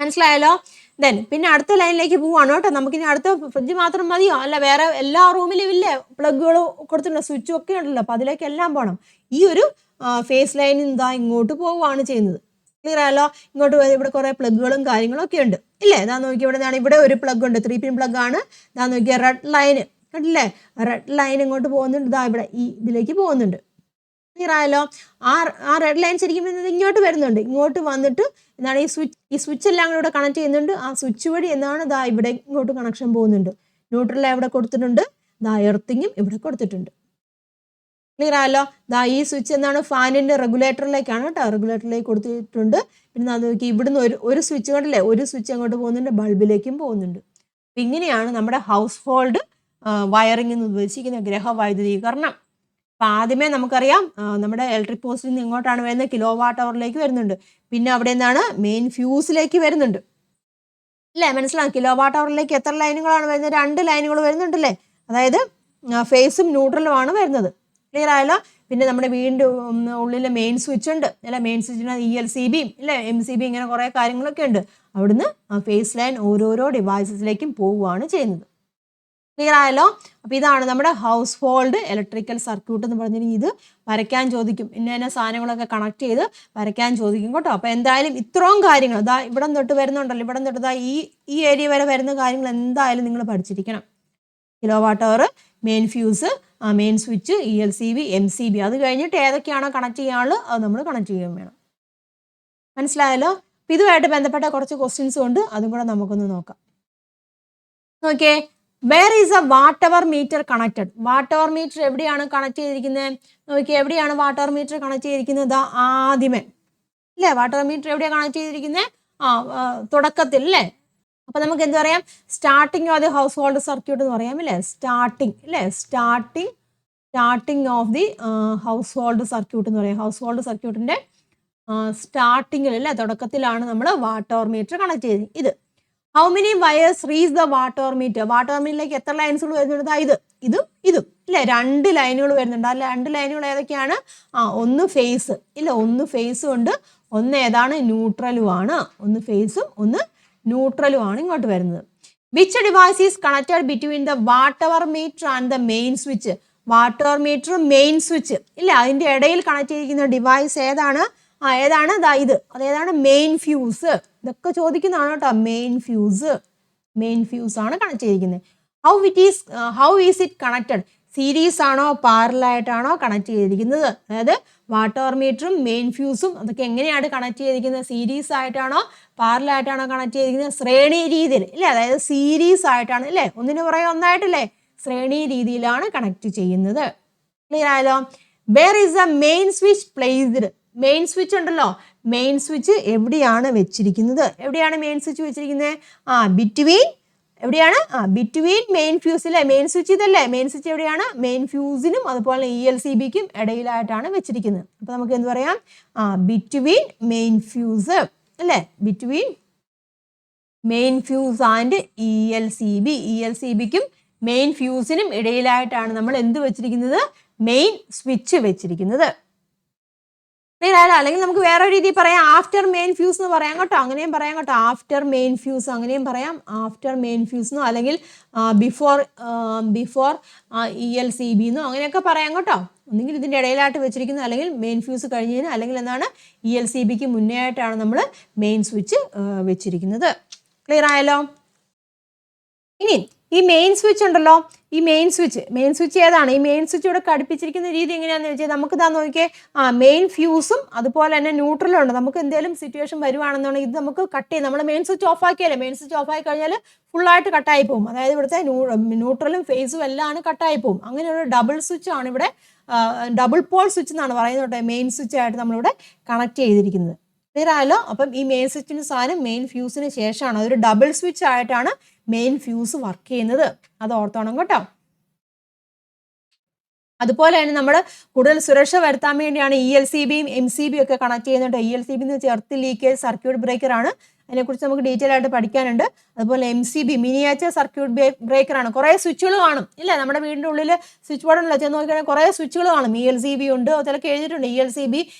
മനസ്സിലായല്ലോ? ദെൻ പിന്നെ അടുത്ത ലൈനിലേക്ക് പോവാണ് കേട്ടോ. നമുക്കിനി അടുത്ത ഫ്രിഡ്ജ് മാത്രം മതിയോ, അല്ല വേറെ എല്ലാ റൂമിലും ഇല്ലേ പ്ലഗുകൾ കൊടുത്തിട്ടുണ്ട്, സ്വിച്ചും ഒക്കെ ഉണ്ടല്ലോ. അപ്പോൾ അതിലേക്ക് എല്ലാം പോകണം. ഈ ഒരു ഫേസ് ലൈനിൽ നിന്ന് ഇങ്ങോട്ട് പോവുകയാണ് ചെയ്യുന്നത്. ക്ലിയർ ആയല്ലോ? ഇങ്ങോട്ട് ഇവിടെ കുറേ പ്ലഗുകളും കാര്യങ്ങളും ഒക്കെ ഉണ്ട് ഇല്ലേ. ഇതാ നോക്കി, ഇവിടെ ഒരു പ്ലഗ് ഉണ്ട്, 3 പിൻ പ്ലഗ് ആണ്. ഇതാ നോക്കിയാൽ റെഡ് ലൈന് കണ്ടില്ലേ, റെഡ് ലൈൻ ഇങ്ങോട്ട് പോകുന്നുണ്ട്, ഇതാ ഇവിടെ ഈ ഇതിലേക്ക് പോകുന്നുണ്ട്. ക്ലിയർ ആയല്ലോ? ആ റെഡ് ലൈൻ ശരിക്കും ഇങ്ങോട്ട് വരുന്നുണ്ട്. ഇങ്ങോട്ട് വന്നിട്ട് എന്താണ് ഈ സ്വിച്ച് എല്ലാം കൂടെ ഇവിടെ കണക്ട് ചെയ്യുന്നുണ്ട്. ആ സ്വിച്ച് വഴി എന്താണ് ഇതാ ഇവിടെ ഇങ്ങോട്ട് കണക്ഷൻ പോകുന്നുണ്ട്. ന്യൂട്രൽ ഇവിടെ കൊടുത്തിട്ടുണ്ട്, ഇതാ എർത്തിങ്ങും ഇവിടെ കൊടുത്തിട്ടുണ്ട്. ക്ലിയർ ആയല്ലോ? ഇതാ ഈ സ്വിച്ച് എന്താണ് ഫാനിൻ്റെ റെഗുലേറ്ററിലേക്കാണ് കേട്ടോ, റെഗുലേറ്ററിലേക്ക് കൊടുത്തിട്ടുണ്ട്. പിന്നെ അത് നോക്കി, ഇവിടുന്ന് ഒരു സ്വിച്ച് കണ്ടല്ലേ, ഒരു സ്വിച്ച് അങ്ങോട്ട് പോകുന്നുണ്ട്, ബൾബിലേക്കും പോകുന്നുണ്ട്. അപ്പം ഇങ്ങനെയാണ് നമ്മുടെ ഹൗസ് ഹോൾഡ് വയറിംഗ് എന്ന് ഉദ്ദേശിക്കുന്ന ഗ്രഹവൈദ്യുതീകരണം. അപ്പം ആദ്യമേ നമുക്കറിയാം, നമ്മുടെ ഇലക്ട്രിക് പോസ്റ്റിൽ നിന്ന് ഇങ്ങോട്ടാണ് വരുന്നത്, കിലോ വാട്ട് അവറിലേക്ക് വരുന്നുണ്ട്. പിന്നെ അവിടെ എന്താണ് മെയിൻ ഫ്യൂസിലേക്ക് വരുന്നുണ്ട് അല്ലേ. മനസ്സിലാവും? കിലോ വാട്ട് അവറിലേക്ക് എത്ര ലൈനുകളാണ് വരുന്നത്, 2 ലൈനുകൾ വരുന്നുണ്ടല്ലേ. അതായത് ഫേസും ന്യൂട്രലുമാണ് വരുന്നത്. ക്ലിയർ ആയല്ലോ? പിന്നെ നമ്മുടെ വീടിൻ്റെ ഉള്ളിലെ മെയിൻ സ്വിച്ച് ഉണ്ട് അല്ലെ, മെയിൻ സ്വിച്ചിന് ELCBയും ഇല്ലേ, MCB, ഇങ്ങനെ കുറേ കാര്യങ്ങളൊക്കെ ഉണ്ട്. അവിടുന്ന് ഫേസ് ലൈൻ ഓരോരോ ഡിവൈസസിലേക്കും പോവുകയാണ് ചെയ്യുന്നത്. ക്ലിയർ ആയല്ലോ? അപ്പോൾ ഇതാണ് നമ്മുടെ ഹൗസ് ഹോൾഡ് ഇലക്ട്രിക്കൽ സർക്യൂട്ട് എന്ന് പറഞ്ഞിട്ടുണ്ടെങ്കിൽ ഇത് വരയ്ക്കാൻ ചോദിക്കും. ഇന്ന സാധനങ്ങളൊക്കെ കണക്ട് ചെയ്ത് വരയ്ക്കാൻ ചോദിക്കും കേട്ടോ. അപ്പോൾ എന്തായാലും ഇത്രയും കാര്യങ്ങൾ ഇതാ ഇവിടെ തൊട്ട് വരുന്നുണ്ടല്ലോ, ഇവിടെ തൊട്ട് ഇതാ ഈ ഏരിയ വരെ വരുന്ന കാര്യങ്ങൾ എന്തായാലും നിങ്ങൾ പഠിച്ചിരിക്കണം. Kilowatt hour, main fuse, main switch, ELCB, MCB, അത് കഴിഞ്ഞിട്ട് ഏതൊക്കെയാണോ കണക്ട് ചെയ്യാനുള്ളത് അത് നമ്മൾ കണക്ട് ചെയ്യുകയും വേണം. മനസ്സിലായല്ലോ? അപ്പോൾ ഇതുമായിട്ട് ബന്ധപ്പെട്ട കുറച്ച് ക്വസ്റ്റ്യൻസും ഉണ്ട്, അതും കൂടെ നമുക്കൊന്ന് നോക്കാം. Okay, where is a watt meter connected? Watt meter എവിടെയാണ് കണക്ട് ചെയ്തിരിക്കുന്നത്? നോക്കി, എവിടെയാണ് വാട്ട് മീറ്റർ കണക്ട് ചെയ്തിരിക്കുന്നത്? ആദ്യമേ അല്ലേ, വാട്ട് മീറ്റർ എവിടെയാണ് കണക്ട് ചെയ്തിരിക്കുന്നത്? തുടക്കത്തിൽ അല്ലേ. അപ്പോൾ നമുക്ക് എന്ത് പറയാം, starting of the house hold circuit എന്ന് പറയാം അല്ലേ. സ്റ്റാർട്ടിങ് അല്ലേ, starting of the house hold circuit എന്ന് പറയാം. ഹൗസ് ഹോൾഡ് സർക്യൂട്ടിൻ്റെ സ്റ്റാർട്ടിങ്ങിൽ അല്ലേ, തുടക്കത്തിലാണ് നമ്മൾ വാട്ട് മീറ്റർ കണക്ട് ചെയ്തത്. ഇത് how many wires reach the watt hour meter? Watt hour മീറ്ററിലേക്ക് എത്ര ലൈൻസുകൾ വരുന്നുണ്ട്? ഇതും ഇല്ലേ, 2 ലൈനുകൾ വരുന്നുണ്ട്. അല്ല 2 ലൈനുകൾ ഏതൊക്കെയാണ്? ഒന്ന് ഫേസ്, ഇല്ല ഒന്ന് ഫേസും ഉണ്ട്, ഒന്ന് ഏതാണ്? ന്യൂട്രലും ആണ്. ഒന്ന് ഫേസും ഒന്ന് ന്യൂട്രലും ആണ് ഇങ്ങോട്ട് വരുന്നത്. Which device is connected between the watt hour meter and the main switch? Watt hour meter main switch, ഇല്ല അതിന്റെ ഇടയിൽ കണക്ട് ചെയ്തിരിക്കുന്ന ഡിവൈസ് ഏതാണ്? ഏതാണ്? അതേതാണ്? Main fuse. ഇതൊക്കെ ചോദിക്കുന്നതാണ് കേട്ടോ. മെയിൻ ഫ്യൂസ് ആണ് കണക്ട് ചെയ്തിരിക്കുന്നത്. How is it connected? Series ആണോ പാരലൽ ആയിട്ടാണോ കണക്ട് ചെയ്തിരിക്കുന്നത്? അതായത് വാട്ടർ മീറ്ററും മെയിൻ ഫ്യൂസും അതൊക്കെ എങ്ങനെയാണ് കണക്ട് ചെയ്തിരിക്കുന്നത്? സീരീസ് ആയിട്ടാണോ പാരലൽ ആയിട്ടാണോ കണക്ട് ചെയ്തിരിക്കുന്നത്? ശ്രേണി രീതിയിൽ, ഇല്ലേ, അതായത് സീരീസ് ആയിട്ടാണ്, ഇല്ലേ, ഒന്നിനു പുറകെ ഒന്നായിട്ടല്ലേ, ശ്രേണി രീതിയിലാണ് കണക്ട് ചെയ്യുന്നത്. ക്ലിയർ ആയല്ലോ? Where is the main switch placed? Main switch ഉണ്ടല്ലോ, മെയിൻ സ്വിച്ച് എവിടെയാണ് വെച്ചിരിക്കുന്നത്? എവിടെയാണ് മെയിൻ സ്വിച്ച് വെച്ചിരിക്കുന്നത്? ബിറ്റ്വീൻ, എവിടെയാണ്? ബിറ്റ്വീൻ മെയിൻ ഫ്യൂസിലെ മെയിൻ സ്വിച്ച് ഇതല്ലേ, മെയിൻ സ്വിച്ച് എവിടെയാണ്? മെയിൻ ഫ്യൂസിനും അതുപോലെ ELCBക്കും ഇടയിലായിട്ടാണ് വെച്ചിരിക്കുന്നത്. അപ്പൊ നമുക്ക് എന്ത് പറയാം? ബിറ്റ്വീൻ മെയിൻ ഫ്യൂസ്, അല്ലേ, ബിറ്റ്വീൻ മെയിൻ ഫ്യൂസ് ആൻഡ് ELCBക്കും മെയിൻ ഫ്യൂസിനും ഇടയിലായിട്ടാണ് നമ്മൾ എന്ത് വെച്ചിരിക്കുന്നത്? മെയിൻ സ്വിച്ച് വെച്ചിരിക്കുന്നത്. അല്ലെങ്കിൽ നമുക്ക് വേറെ രീതി പറയാം, ആഫ്റ്റർ മെയിൻ ഫ്യൂസ് എന്ന് പറയാം കേട്ടോ. അങ്ങനെയും പറയാം കേട്ടോ, ആഫ്റ്റർ മെയിൻ ഫ്യൂസ് അങ്ങനെയും പറയാം, ആഫ്റ്റർ മെയിൻ ഫ്യൂസ് എന്നോ അല്ലെങ്കിൽ ബിഫോർ ELCB എന്നോ അങ്ങനെയൊക്കെ പറയാം കേട്ടോ. ഒന്നെങ്കിൽ ഇതിൻ്റെ ഇടയിലായിട്ട് വെച്ചിരിക്കുന്നത്, അല്ലെങ്കിൽ മെയിൻ ഫ്യൂസ് കഴിഞ്ഞതിന്, അല്ലെങ്കിൽ എന്താണ് ELCBക്ക് മുന്നേ ആയിട്ടാണ് നമ്മൾ മെയിൻ സ്വിച്ച് വെച്ചിരിക്കുന്നത്. ക്ലിയർ ആയല്ലോ? ഇനി ഈ മെയിൻ സ്വിച്ച് ഉണ്ടല്ലോ, ഈ മെയിൻ സ്വിച്ച് ഏതാണ്? ഈ മെയിൻ സ്വിച്ച് ഇവിടെ ഘടിപ്പിച്ചിരിക്കുന്ന രീതി എങ്ങനെയാണെന്ന് വെച്ചാൽ നമുക്ക് ഇതാ നോക്കിയേ, മെയിൻ ഫ്യൂസും അതുപോലെ തന്നെ ന്യൂട്രലും ഉണ്ട്. നമുക്ക് എന്തെങ്കിലും സിറ്റുവേഷൻ വരുവാണെന്നുണ്ടെങ്കിൽ ഇത് നമുക്ക് കട്ട് ചെയ്യും. നമ്മൾ മെയിൻ സ്വിച്ച് ഓഫ് ആക്കിയാലേ, മെയിൻ സ്വിച്ച് ഓഫ് ആയി കഴിഞ്ഞാൽ ഫുള്ളായിട്ട് കട്ടായി പോകും. അതായത് ഇവിടുത്തെ ന്യൂട്രലും ഫേസും എല്ലാം കട്ടായി പോകും. അങ്ങനെ ഒരു ഡബിൾ സ്വിച്ച് ആണ് ഇവിടെ, ഡബിൾ പോൾ സ്വിച്ച് എന്നാണ് പറയുന്നത് കേട്ടോ, മെയിൻ സ്വിച്ച് ആയിട്ട് നമ്മളിവിടെ കണക്ട് ചെയ്തിരിക്കുന്നത്. ക്ലിയർ ആയല്ലോ? അപ്പം ഈ മെയിൻ സ്വിച്ചിന് സാധനം മെയിൻ ഫ്യൂസിന് ശേഷമാണ്, അതൊരു ഡബിൾ സ്വിച്ച് ആയിട്ടാണ് മെയിൻ ഫ്യൂസ് വർക്ക് ചെയ്യുന്നത്. അത് ഓർത്തോണം കേട്ടോ. അതുപോലെ തന്നെ നമ്മൾ കൂടുതൽ സുരക്ഷ വരുത്താൻ വേണ്ടിയാണ് ELCBയും MCBയും ഒക്കെ കണക്ട് ചെയ്യുന്നുണ്ട്. ELCB എന്ന് വെച്ചാൽ എർത്ത് ലീക്കേജ് സർക്യൂട്ട് ബ്രേക്കർ ആണ്. അതിനെക്കുറിച്ച് നമുക്ക് ഡീറ്റെയിൽ ആയിട്ട് പഠിക്കാനുണ്ട്. അതുപോലെ MCB മിനിയേച്ചർ സർക്യൂട്ട് ബ്രേക്കർ ആണ്. കുറേ സ്വിച്ചുകൾ കാണും, ഇല്ല, നമ്മുടെ വീടിൻ്റെ ഉള്ളിൽ സ്വിച്ച് ബോർഡ് ഉണ്ടല്ലോ, ചെന്ന് നോക്കിയാൽ കുറേ സ്വിച്ചുകൾ കാണും. ELCB ഉണ്ട്, അതിലൊക്കെ എഴുതിയിട്ടുണ്ട്, ELCB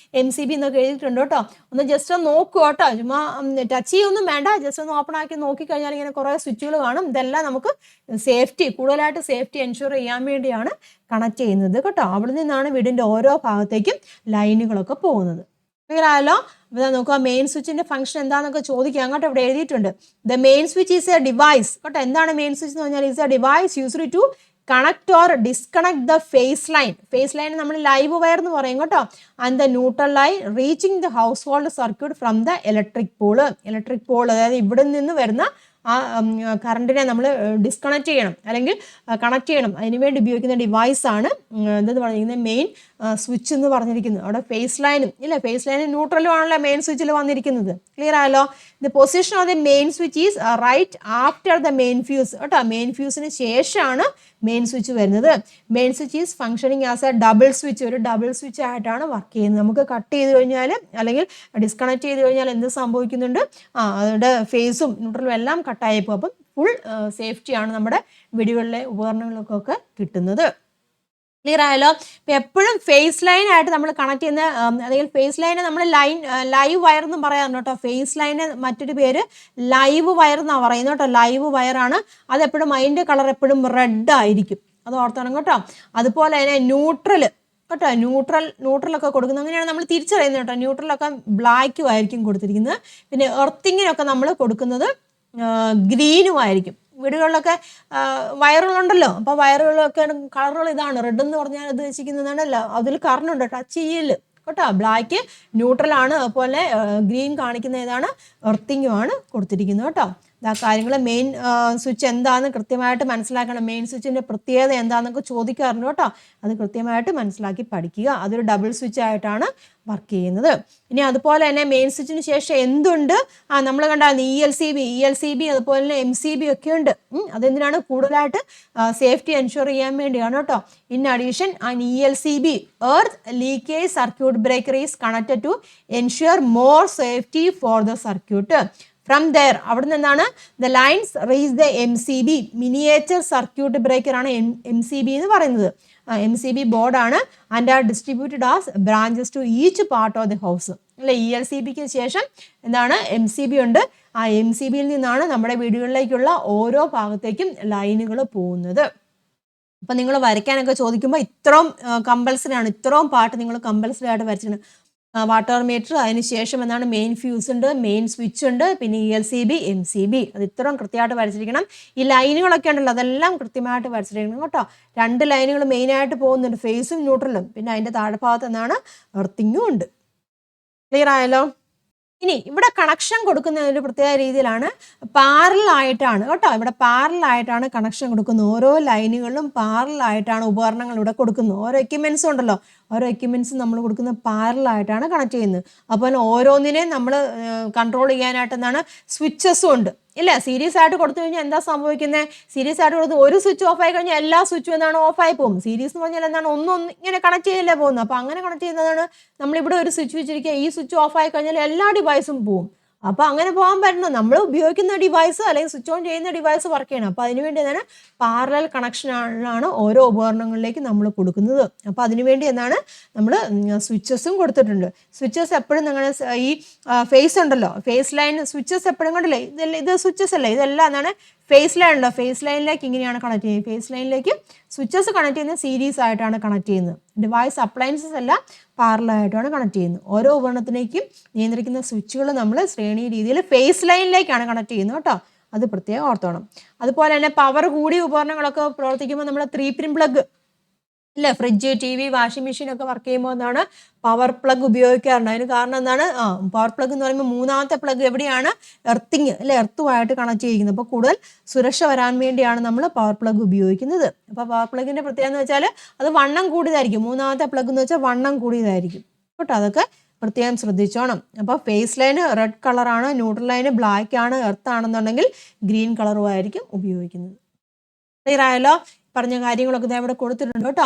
MCB എന്നൊക്കെ എഴുതിയിട്ടുണ്ട് കേട്ടോ. ഒന്ന് ജസ്റ്റ് ഒന്ന് നോക്കുക കേട്ടോ, ചുമ്മാ ടച്ച് ചെയ്യൊന്നും വേണ്ട, ജസ്റ്റ് ഒന്ന് ഓപ്പൺ ആക്കി നോക്കിക്കഴിഞ്ഞാൽ ഇങ്ങനെ കുറേ സ്വിച്ചുകൾ കാണും. ഇതെല്ലാം നമുക്ക് കൂടുതലായിട്ട് സേഫ്റ്റി എൻഷുർ ചെയ്യാൻ വേണ്ടിയാണ് കണക്ട് ചെയ്യുന്നത് കേട്ടോ. അവിടെ നിന്നാണ് വീടിൻ്റെ ഓരോ ഭാഗത്തേക്കും ലൈനുകളൊക്കെ പോകുന്നത്. ക്ലിയർ ആയല്ലോ? അപ്പോൾ നോക്കുക, മെയിൻ സ്വിച്ചിന്റെ ഫംഗ്ഷൻ എന്താണെന്നൊക്കെ ചോദിക്കുക. അങ്ങോട്ട് ഇവിടെ എഴുതിയിട്ടുണ്ട്, the main switch is a device കേട്ടോ. എന്താണ് മെയിൻ സ്വിച്ച് എന്ന് പറഞ്ഞാൽ? Is a device used to connect or disconnect the phase line നമ്മൾ ലൈവ് വയർ എന്ന് പറയും കേട്ടോ. And the neutral line reaching the household circuit from the electric pole, അതായത് ഇവിടെ നിന്ന് വരുന്ന ആ കറണ്ടിനെ നമ്മൾ ഡിസ്കണക്ട് ചെയ്യണം അല്ലെങ്കിൽ കണക്ട് ചെയ്യണം. അതിനുവേണ്ടി ഉപയോഗിക്കുന്ന ഡിവൈസാണ് എന്തെന്ന് പറഞ്ഞിരിക്കുന്നത്? മെയിൻ സ്വിച്ച് എന്ന് പറഞ്ഞിരിക്കുന്നത്. അവിടെ ഫേസ് ലൈനും ന്യൂട്രലും ആണല്ലോ മെയിൻ സ്വിച്ചിൽ വന്നിരിക്കുന്നത്. ക്ലിയർ ആയല്ലോ? The position of the main switch is right after the main fuse കേട്ടോ. മെയിൻ ഫ്യൂസിന് ശേഷമാണ് മെയിൻ സ്വിച്ച് വരുന്നത്. Main switch is functioning as a double switch, ഒരു ഡബിൾ സ്വിച്ച് ആയിട്ടാണ് വർക്ക് ചെയ്യുന്നത്. നമുക്ക് കട്ട് ചെയ്ത് കഴിഞ്ഞാൽ അല്ലെങ്കിൽ ഡിസ്കണക്ട് ചെയ്ത് കഴിഞ്ഞാൽ എന്ത് സംഭവിക്കുന്നുണ്ട്? അതിൻ്റെ ഫേസും ന്യൂട്രലും എല്ലാം കട്ടായി പോകും. അപ്പം ഫുൾ സേഫ്റ്റിയാണ് നമ്മുടെ വീടുകളിലെ ഉപകരണങ്ങൾക്കൊക്കെ കിട്ടുന്നത്. ക്ലിയർ ആയല്ലോ? ഇപ്പം എപ്പോഴും ഫേസ് ലൈൻ ആയിട്ട് നമ്മൾ കണക്ട് ചെയ്യുന്ന, അല്ലെങ്കിൽ ഫേസ് ലൈനെ നമ്മൾ ലൈവ് വയർ എന്നും പറയാറുണ്ട് കേട്ടോ. ഫേസ് ലൈന് മറ്റൊരു പേര് ലൈവ് വയർ എന്നാണ് പറയുന്നത് കേട്ടോ. ലൈവ് വയറാണ്. അതെപ്പോഴും അതിൻ്റെ കളർ എപ്പോഴും റെഡ് ആയിരിക്കും, അത് ഓർത്തണം കേട്ടോ. അതുപോലെ തന്നെ ന്യൂട്രൽ കേട്ടോ, ന്യൂട്രലൊക്കെ കൊടുക്കുന്നത് അങ്ങനെയാണ് നമ്മൾ തിരിച്ചറിയുന്നത് കേട്ടോ. ന്യൂട്രലൊക്കെ ബ്ലാക്കും ആയിരിക്കും കൊടുത്തിരിക്കുന്നത്. പിന്നെ എർത്തിങ്ങിനൊക്കെ നമ്മൾ കൊടുക്കുന്നത് ഗ്രീനും ആയിരിക്കും. വീടുകളിലൊക്കെ വയറുകളുണ്ടല്ലോ, അപ്പോൾ വയറുകളൊക്കെ കളറുകൾ ഇതാണ്. റെഡ് എന്ന് പറഞ്ഞാൽ ഉദ്ദേശിക്കുന്നതാണല്ലോ, അതിൽ കറണ്ടുണ്ട്, ടച്ച് ചെയ്യല് കേട്ടോ. ബ്ലാക്ക് ന്യൂട്രലാണ്, അതുപോലെ ഗ്രീൻ കാണിക്കുന്ന ഏതാണ്? എർത്തിങ്ങുമാണ് കൊടുത്തിരിക്കുന്നത് കേട്ടോ. ആ കാര്യങ്ങൾ മെയിൻ സ്വിച്ച് എന്താണെന്ന് കൃത്യമായിട്ട് മനസ്സിലാക്കണം. മെയിൻ സ്വിച്ചിൻ്റെ പ്രത്യേകത എന്താണെന്നൊക്കെ ചോദിക്കാറുണ്ട് കേട്ടോ. അത് കൃത്യമായിട്ട് മനസ്സിലാക്കി പഠിക്കുക. അതൊരു ഡബിൾ സ്വിച്ച് ആയിട്ടാണ് വർക്ക് ചെയ്യുന്നത്. ഇനി അതുപോലെ തന്നെ മെയിൻ സ്വിച്ചിന് ശേഷം എന്തുണ്ട്? നമ്മൾ കണ്ടായിരുന്നു ELCB അതുപോലെ തന്നെ MCB ഒക്കെ ഉണ്ട്. അതെന്തിനാണ്? കൂടുതലായിട്ട് സേഫ്റ്റി എൻഷുർ ചെയ്യാൻ വേണ്ടിയാണ് കേട്ടോ. In addition an ELCB earth leakage circuit breaker is connected to ensure more safety for the circuit from there അവിടെ നിന്നാണ് the lines reach the MCB miniature circuit breaker ആണ് MCB എന്ന് പറയുന്നത്. MCB ബോർഡാണ് and are distributed as branches to each part of the house അല്ലെ. ELCBക്ക് ശേഷം എന്താണ് MCB ഉണ്ട്. ആ MCBയിൽ നിന്നാണ് നമ്മുടെ വീടുകളിലേക്കുള്ള ഓരോ ഭാഗത്തേക്കും ലൈനുകൾ പോകുന്നത്. അപ്പം നിങ്ങൾ വരയ്ക്കാനൊക്കെ ചോദിക്കുമ്പോൾ ഇത്രയും കമ്പൽസറി ആണ്, ഇത്രയും പാർട്ട് നിങ്ങൾ കമ്പൽസറി ആയിട്ട് വരച്ചിട്ടുണ്ട്. വാട്ടർ മീറ്റർ, അതിന് ശേഷം എന്താണ് മെയിൻ ഫ്യൂസ് ഉണ്ട്, മെയിൻ സ്വിച്ച് ഉണ്ട്, പിന്നെ ELCB MCB അത് ഇത്രയും കൃത്യമായിട്ട് വരച്ചിരിക്കണം. ഈ ലൈനുകളൊക്കെ ഉണ്ടല്ലോ അതെല്ലാം കൃത്യമായിട്ട് വരച്ചിരിക്കണം കേട്ടോ. 2 ലൈനുകൾ മെയിനായിട്ട് പോകുന്നുണ്ട്, ഫേസും ന്യൂട്രലും, പിന്നെ അതിൻ്റെ താഴെഭാഗത്ത് എന്താണ് എർത്തിങ്ങും ഉണ്ട്. ക്ലിയർ ആയല്ലോ? ഇനി ഇവിടെ കണക്ഷൻ കൊടുക്കുന്ന ഒരു പ്രത്യേക രീതിയിലാണ്, പാരലായിട്ടാണ് കേട്ടോ. ഇവിടെ പാരലായിട്ടാണ് കണക്ഷൻ കൊടുക്കുന്നത്. ഓരോ ലൈനുകളിലും പാരലായിട്ടാണ് ഉപകരണങ്ങൾ ഇവിടെ കൊടുക്കുന്നത്. ഓരോ എക്യുപ്മെൻസും ഉണ്ടല്ലോ, ഓരോ എക്യുപ്മെൻസും നമ്മൾ കൊടുക്കുന്ന പാരലായിട്ടാണ് കണക്ട് ചെയ്യുന്നത്. അപ്പോൾ ഓരോന്നിനെയും നമ്മൾ കൺട്രോൾ ചെയ്യാനായിട്ട് എന്താണ് സ്വിച്ചസും ഉണ്ട് ഇല്ല. സീരീസ് ആയിട്ട് കൊടുത്തു കഴിഞ്ഞാൽ എന്താ സംഭവിക്കുന്നത്? സീരീസ് ആയിട്ട് കൊടുത്ത് ഒരു സ്വിച്ച് ഓഫ് ആയി കഴിഞ്ഞാൽ എല്ലാ സ്വിച്ചും എന്താണ് ഓഫായി പോകും. സീരീസ് എന്ന് പറഞ്ഞാൽ എന്താണ് ഒന്നൊന്ന് ഇങ്ങനെ കണക്ട് ചെയ്യല്ലേ പോകുന്നത്. അപ്പോൾ അങ്ങനെ കണക്ട് ചെയ്യുന്നതാണ് നമ്മളിവിടെ ഒരു സ്വിച്ച് വെച്ചിരിക്കുക, ഈ സ്വിച്ച് ഓഫ് ആയി കഴിഞ്ഞാൽ എല്ലാ ഡിവൈസും പോകും. അപ്പോൾ അങ്ങനെ പോകാൻ പറ്റണം. നമ്മൾ ഉപയോഗിക്കുന്ന ഡിവൈസ് അല്ലെങ്കിൽ സ്വിച്ച് ഓൺ ചെയ്യുന്ന ഡിവൈസ് വർക്ക് ചെയ്യണം. അപ്പോൾ അതിനുവേണ്ടി എന്താണ് പാരലൽ കണക്ഷനാണ് ഓരോ ഉപകരണങ്ങളിലേക്ക് നമ്മൾ കൊടുക്കുന്നത്. അപ്പോൾ അതിനുവേണ്ടി എന്താണ് നമ്മൾ സ്വിച്ചസും കൊടുത്തിട്ടുണ്ട്. സ്വിച്ചസ് എപ്പോഴും നിങ്ങൾ ഈ ഫേസ് ഉണ്ടല്ലോ, ഫേസ് ലൈൻ സ്വിച്ചസ് എപ്പോഴും കണ്ടില്ലേ, ഇത് സ്വിച്ചസ് അല്ലേ, ഇതെല്ലാം എന്താണ് ഫേസ് ലൈൻ ഉണ്ടോ, ഫേസ് ലൈനിലേക്ക് ഇങ്ങനെയാണ് കണക്ട് ചെയ്യുന്നത്. ഫേസ് ലൈനിലേക്ക് സ്വിച്ചസ് കണക്ട് ചെയ്യുന്നത് സീരീസ് ആയിട്ടാണ് കണക്ട് ചെയ്യുന്നത്. ഡിവൈസ് അപ്ലയൻസസ് എല്ലാം പാരലായിട്ടാണ് കണക്ട് ചെയ്യുന്നത്. ഓരോ ഉപകരണത്തിലേക്കും നിയന്ത്രിക്കുന്ന സ്വിച്ചുകൾ നമ്മൾ ശ്രേണി രീതിയിൽ ഫേസ് ലൈനിലേക്കാണ് കണക്ട് ചെയ്യുന്നത് കേട്ടോ. അത് പ്രത്യേകം ഓർത്തോണം. അതുപോലെ തന്നെ പവർ കൂടിയ ഉപകരണങ്ങളൊക്കെ പ്രവർത്തിക്കുമ്പോൾ നമ്മൾ 3-pin പ്ലഗ് ഇല്ല, ഫ്രിഡ്ജ്, TV, വാഷിംഗ് മെഷീൻ ഒക്കെ വർക്ക് ചെയ്യുമ്പോൾ എന്താണ് പവർ പ്ലഗ് ഉപയോഗിക്കാറുണ്ട്. അതിന് കാരണം എന്താണ് പവർ പ്ലഗ് എന്ന് പറയുമ്പോൾ മൂന്നാമത്തെ പ്ലഗ് എവിടെയാണ് എർത്തിങ് അല്ലെ, എർത്തുമായിട്ട് കണക്ട് ചെയ്യിക്കുന്നത്. അപ്പോൾ കൂടുതൽ സുരക്ഷ വരാൻ വേണ്ടിയാണ് നമ്മൾ പവർ പ്ലഗ് ഉപയോഗിക്കുന്നത്. അപ്പോൾ പവർ പ്ലഗിൻ്റെ പ്രത്യേകത എന്ന് വെച്ചാൽ അത് വണ്ണം കൂടിയതായിരിക്കും. മൂന്നാമത്തെ പ്ലഗ് എന്ന് വെച്ചാൽ വണ്ണം കൂടിയതായിരിക്കും കേട്ടോ. അതൊക്കെ പ്രത്യേകം ശ്രദ്ധിച്ചോണം. അപ്പോൾ ഫേസ് ലൈന് റെഡ് കളറാണ്, ന്യൂട്രൽ ലൈന് ബ്ലാക്ക് ആണ്, എർത്ത് ആണെന്നുണ്ടെങ്കിൽ ഗ്രീൻ കളറും ആയിരിക്കും ഉപയോഗിക്കുന്നത്. ക്ലിയർ ആയല്ലോ? പറഞ്ഞ കാര്യങ്ങളൊക്കെ ഇവിടെ കൊടുത്തിട്ടുണ്ട് കേട്ടോ.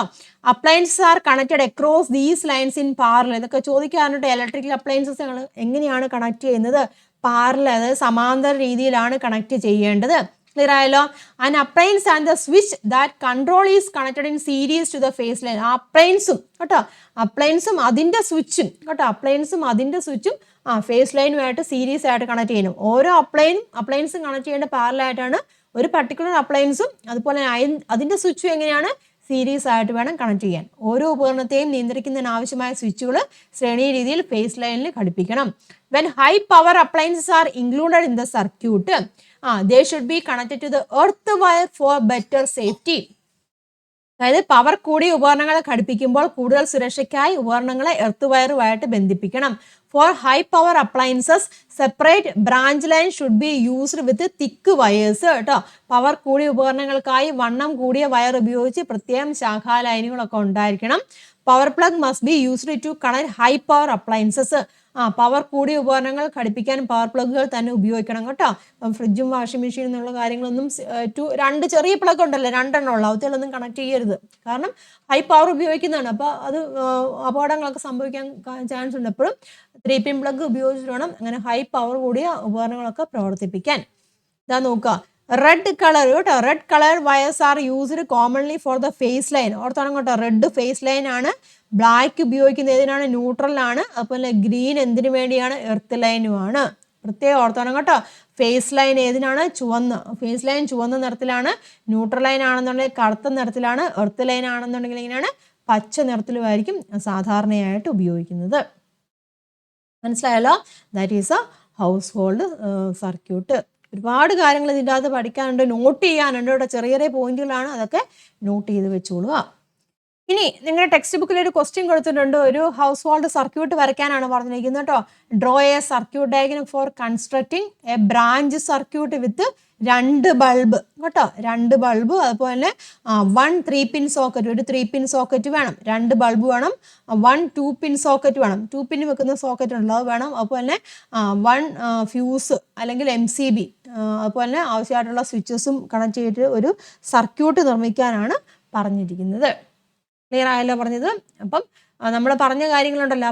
Appliances are connected across these lines in parallel. ഇതൊക്കെ ചോദിക്കാറുണ്ട്. ഇലക്ട്രിക്കൽ അപ്ലയൻസസ് എങ്ങനെയാണ് കണക്ട് ചെയ്യുന്നത്? പാരലൽ, അതായത് സമാന്തര രീതിയിലാണ് കണക്ട് ചെയ്യേണ്ടത്. ക്ലിയർ ആയല്ലോ? And appliance and the switch that control is connected in series to the phase line. അപ്ലയൻസും കേട്ടോ, അപ്ലയൻസും അതിൻ്റെ സ്വിച്ചും കേട്ടോ, അപ്ലയൻസും അതിൻ്റെ സ്വിച്ചും ഫേസ് ലൈനുമായിട്ട് സീരീസ് ആയിട്ട് കണക്ട് ചെയ്യണം. ഓരോ അപ്ലയൻസും കണക്ട് ചെയ്യേണ്ട പാരലായിട്ടാണ്. ഒരു പർട്ടിക്കുലർ അപ്ലയൻസും അതുപോലെ അതിൻ്റെ സ്വിച്ചും എങ്ങനെയാണ് സീരീസ് ആയിട്ട് വേണം കണക്ട് ചെയ്യാൻ. ഓരോ ഉപകരണത്തെയും നിയന്ത്രിക്കുന്നതിന് ആവശ്യമായ സ്വിച്ചുകൾ ശ്രേണീയ രീതിയിൽ ഫേസ് ലൈനിൽ ഘടിപ്പിക്കണം. When high power appliances are included in the circuit, they should be connected to the earth wire for better safety. അതായത് പവർ കൂടിയ ഉപകരണങ്ങളെ ഘടിപ്പിക്കുമ്പോൾ കൂടുതൽ സുരക്ഷയ്ക്കായി ഉപകരണങ്ങളെ എർത്ത് വയറുമായിട്ട് ബന്ധിപ്പിക്കണം. For high power appliances separate branch line should be used with thick wires കേട്ടോ. പവർ കൂടിയ ഉപകരണങ്ങൾക്കായി വണ്ണം കൂടിയ വയർ ഉപയോഗിച്ച് പ്രത്യേകം ശാഖാ ലൈനുകളൊക്കെ ഉണ്ടായിരിക്കണം. Power plug must be used to connect high power appliances. Power കൂടിയ ഉപകരണങ്ങൾ ഘടിപ്പിക്കാൻ പവർ പ്ലഗുകൾ തന്നെ ഉപയോഗിക്കണം കേട്ടോ. ഫ്രിഡ്ജും വാഷിംഗ് മെഷീനും എന്നുള്ള കാര്യങ്ങളൊന്നും 2 ചെറിയ പ്ലഗ് ഉണ്ടല്ലോ, 2 ഉള്ള അവത്തിലൊന്നും കണക്ട് ചെയ്യരുത്. കാരണം ഹൈ പവർ ഉപയോഗിക്കുന്നതാണ്. അപ്പോൾ അത് അപകടങ്ങളൊക്കെ സംഭവിക്കാൻ ചാൻസ് ഉണ്ട്. എപ്പോഴും 3-pin പ്ലഗ് ഉപയോഗിച്ചിട്ട് വേണം അങ്ങനെ ഹൈ പവർ കൂടിയ ഉപകരണങ്ങളൊക്കെ പ്രവർത്തിപ്പിക്കാൻ. ഇതാ നോക്കുക, റെഡ് കളർ കേട്ടോ. Red colour wires are used commonly for the phase line. ഓർത്തോണം കേട്ടോ, റെഡ് ഫേസ് ലൈൻ ആണ്. ബ്ലാക്ക് ഉപയോഗിക്കുന്നത് ഏതിനാണ്? ന്യൂട്രലാണ്. അതുപോലെ ഗ്രീൻ എന്തിനു വേണ്ടിയാണ്? എർത്ത് ലൈനുമാണ്. പ്രത്യേകം ഓർത്തോണം കേട്ടോ. ഫേസ് ലൈൻ ഏതിനാണ്? ചുവന്ന. ഫേസ് ലൈൻ ചുവന്ന നിറത്തിലാണ്. ന്യൂട്രൽ ലൈൻ ആണെന്നുണ്ടെങ്കിൽ കറുത്ത നിറത്തിലാണ്. എർത്ത് ലൈൻ ആണെന്നുണ്ടെങ്കിൽ ഇങ്ങനെയാണ് പച്ച നിറത്തിലുമായിരിക്കും സാധാരണയായിട്ട് ഉപയോഗിക്കുന്നത്. മനസ്സിലായല്ലോ? That is A house hold circuit. ഒരുപാട് കാര്യങ്ങൾ ഇതിൻ്റെ അകത്ത് പഠിക്കാനുണ്ട്, നോട്ട് ചെയ്യാനുണ്ട്. ഇവിടെ ചെറിയ ചെറിയ പോയിന്റുകളാണ്, അതൊക്കെ നോട്ട് ചെയ്ത് വെച്ചോളുക. ഇനി നിങ്ങളുടെ ടെക്സ്റ്റ് ബുക്കിൽ ഒരു ക്വസ്റ്റ്യൻ കൊടുത്തിട്ടുണ്ട്. ഒരു ഹൗസ് ഹോൾഡ് സർക്യൂട്ട് വരയ്ക്കാനാണ് പറഞ്ഞിരിക്കുന്നത് കേട്ടോ. Draw a circuit diagram for constructing a branch circuit with 2 bulb കേട്ടോ. 2 ബൾബ്, അതുപോലെ തന്നെ 1 3-pin സോക്കറ്റ്, ഒരു 3-pin സോക്കറ്റ് വേണം. 2 ബൾബ് വേണം. 1 2-pin സോക്കറ്റ് വേണം. 2-pin വെക്കുന്ന സോക്കറ്റ് ഉണ്ടല്ലോ, അത് വേണം. അതുപോലെ തന്നെ 1 ഫ്യൂസ് അല്ലെങ്കിൽ MCB, അതുപോലെ തന്നെ ആവശ്യമായിട്ടുള്ള സ്വിച്ചസും കണക്ട് ചെയ്തിട്ട് ഒരു സർക്യൂട്ട് നിർമ്മിക്കാനാണ് പറഞ്ഞിരിക്കുന്നത്. ക്ലിയർ ആയല്ലോ പറഞ്ഞത്? അപ്പം നമ്മൾ പറഞ്ഞ കാര്യങ്ങളുണ്ടല്ലോ,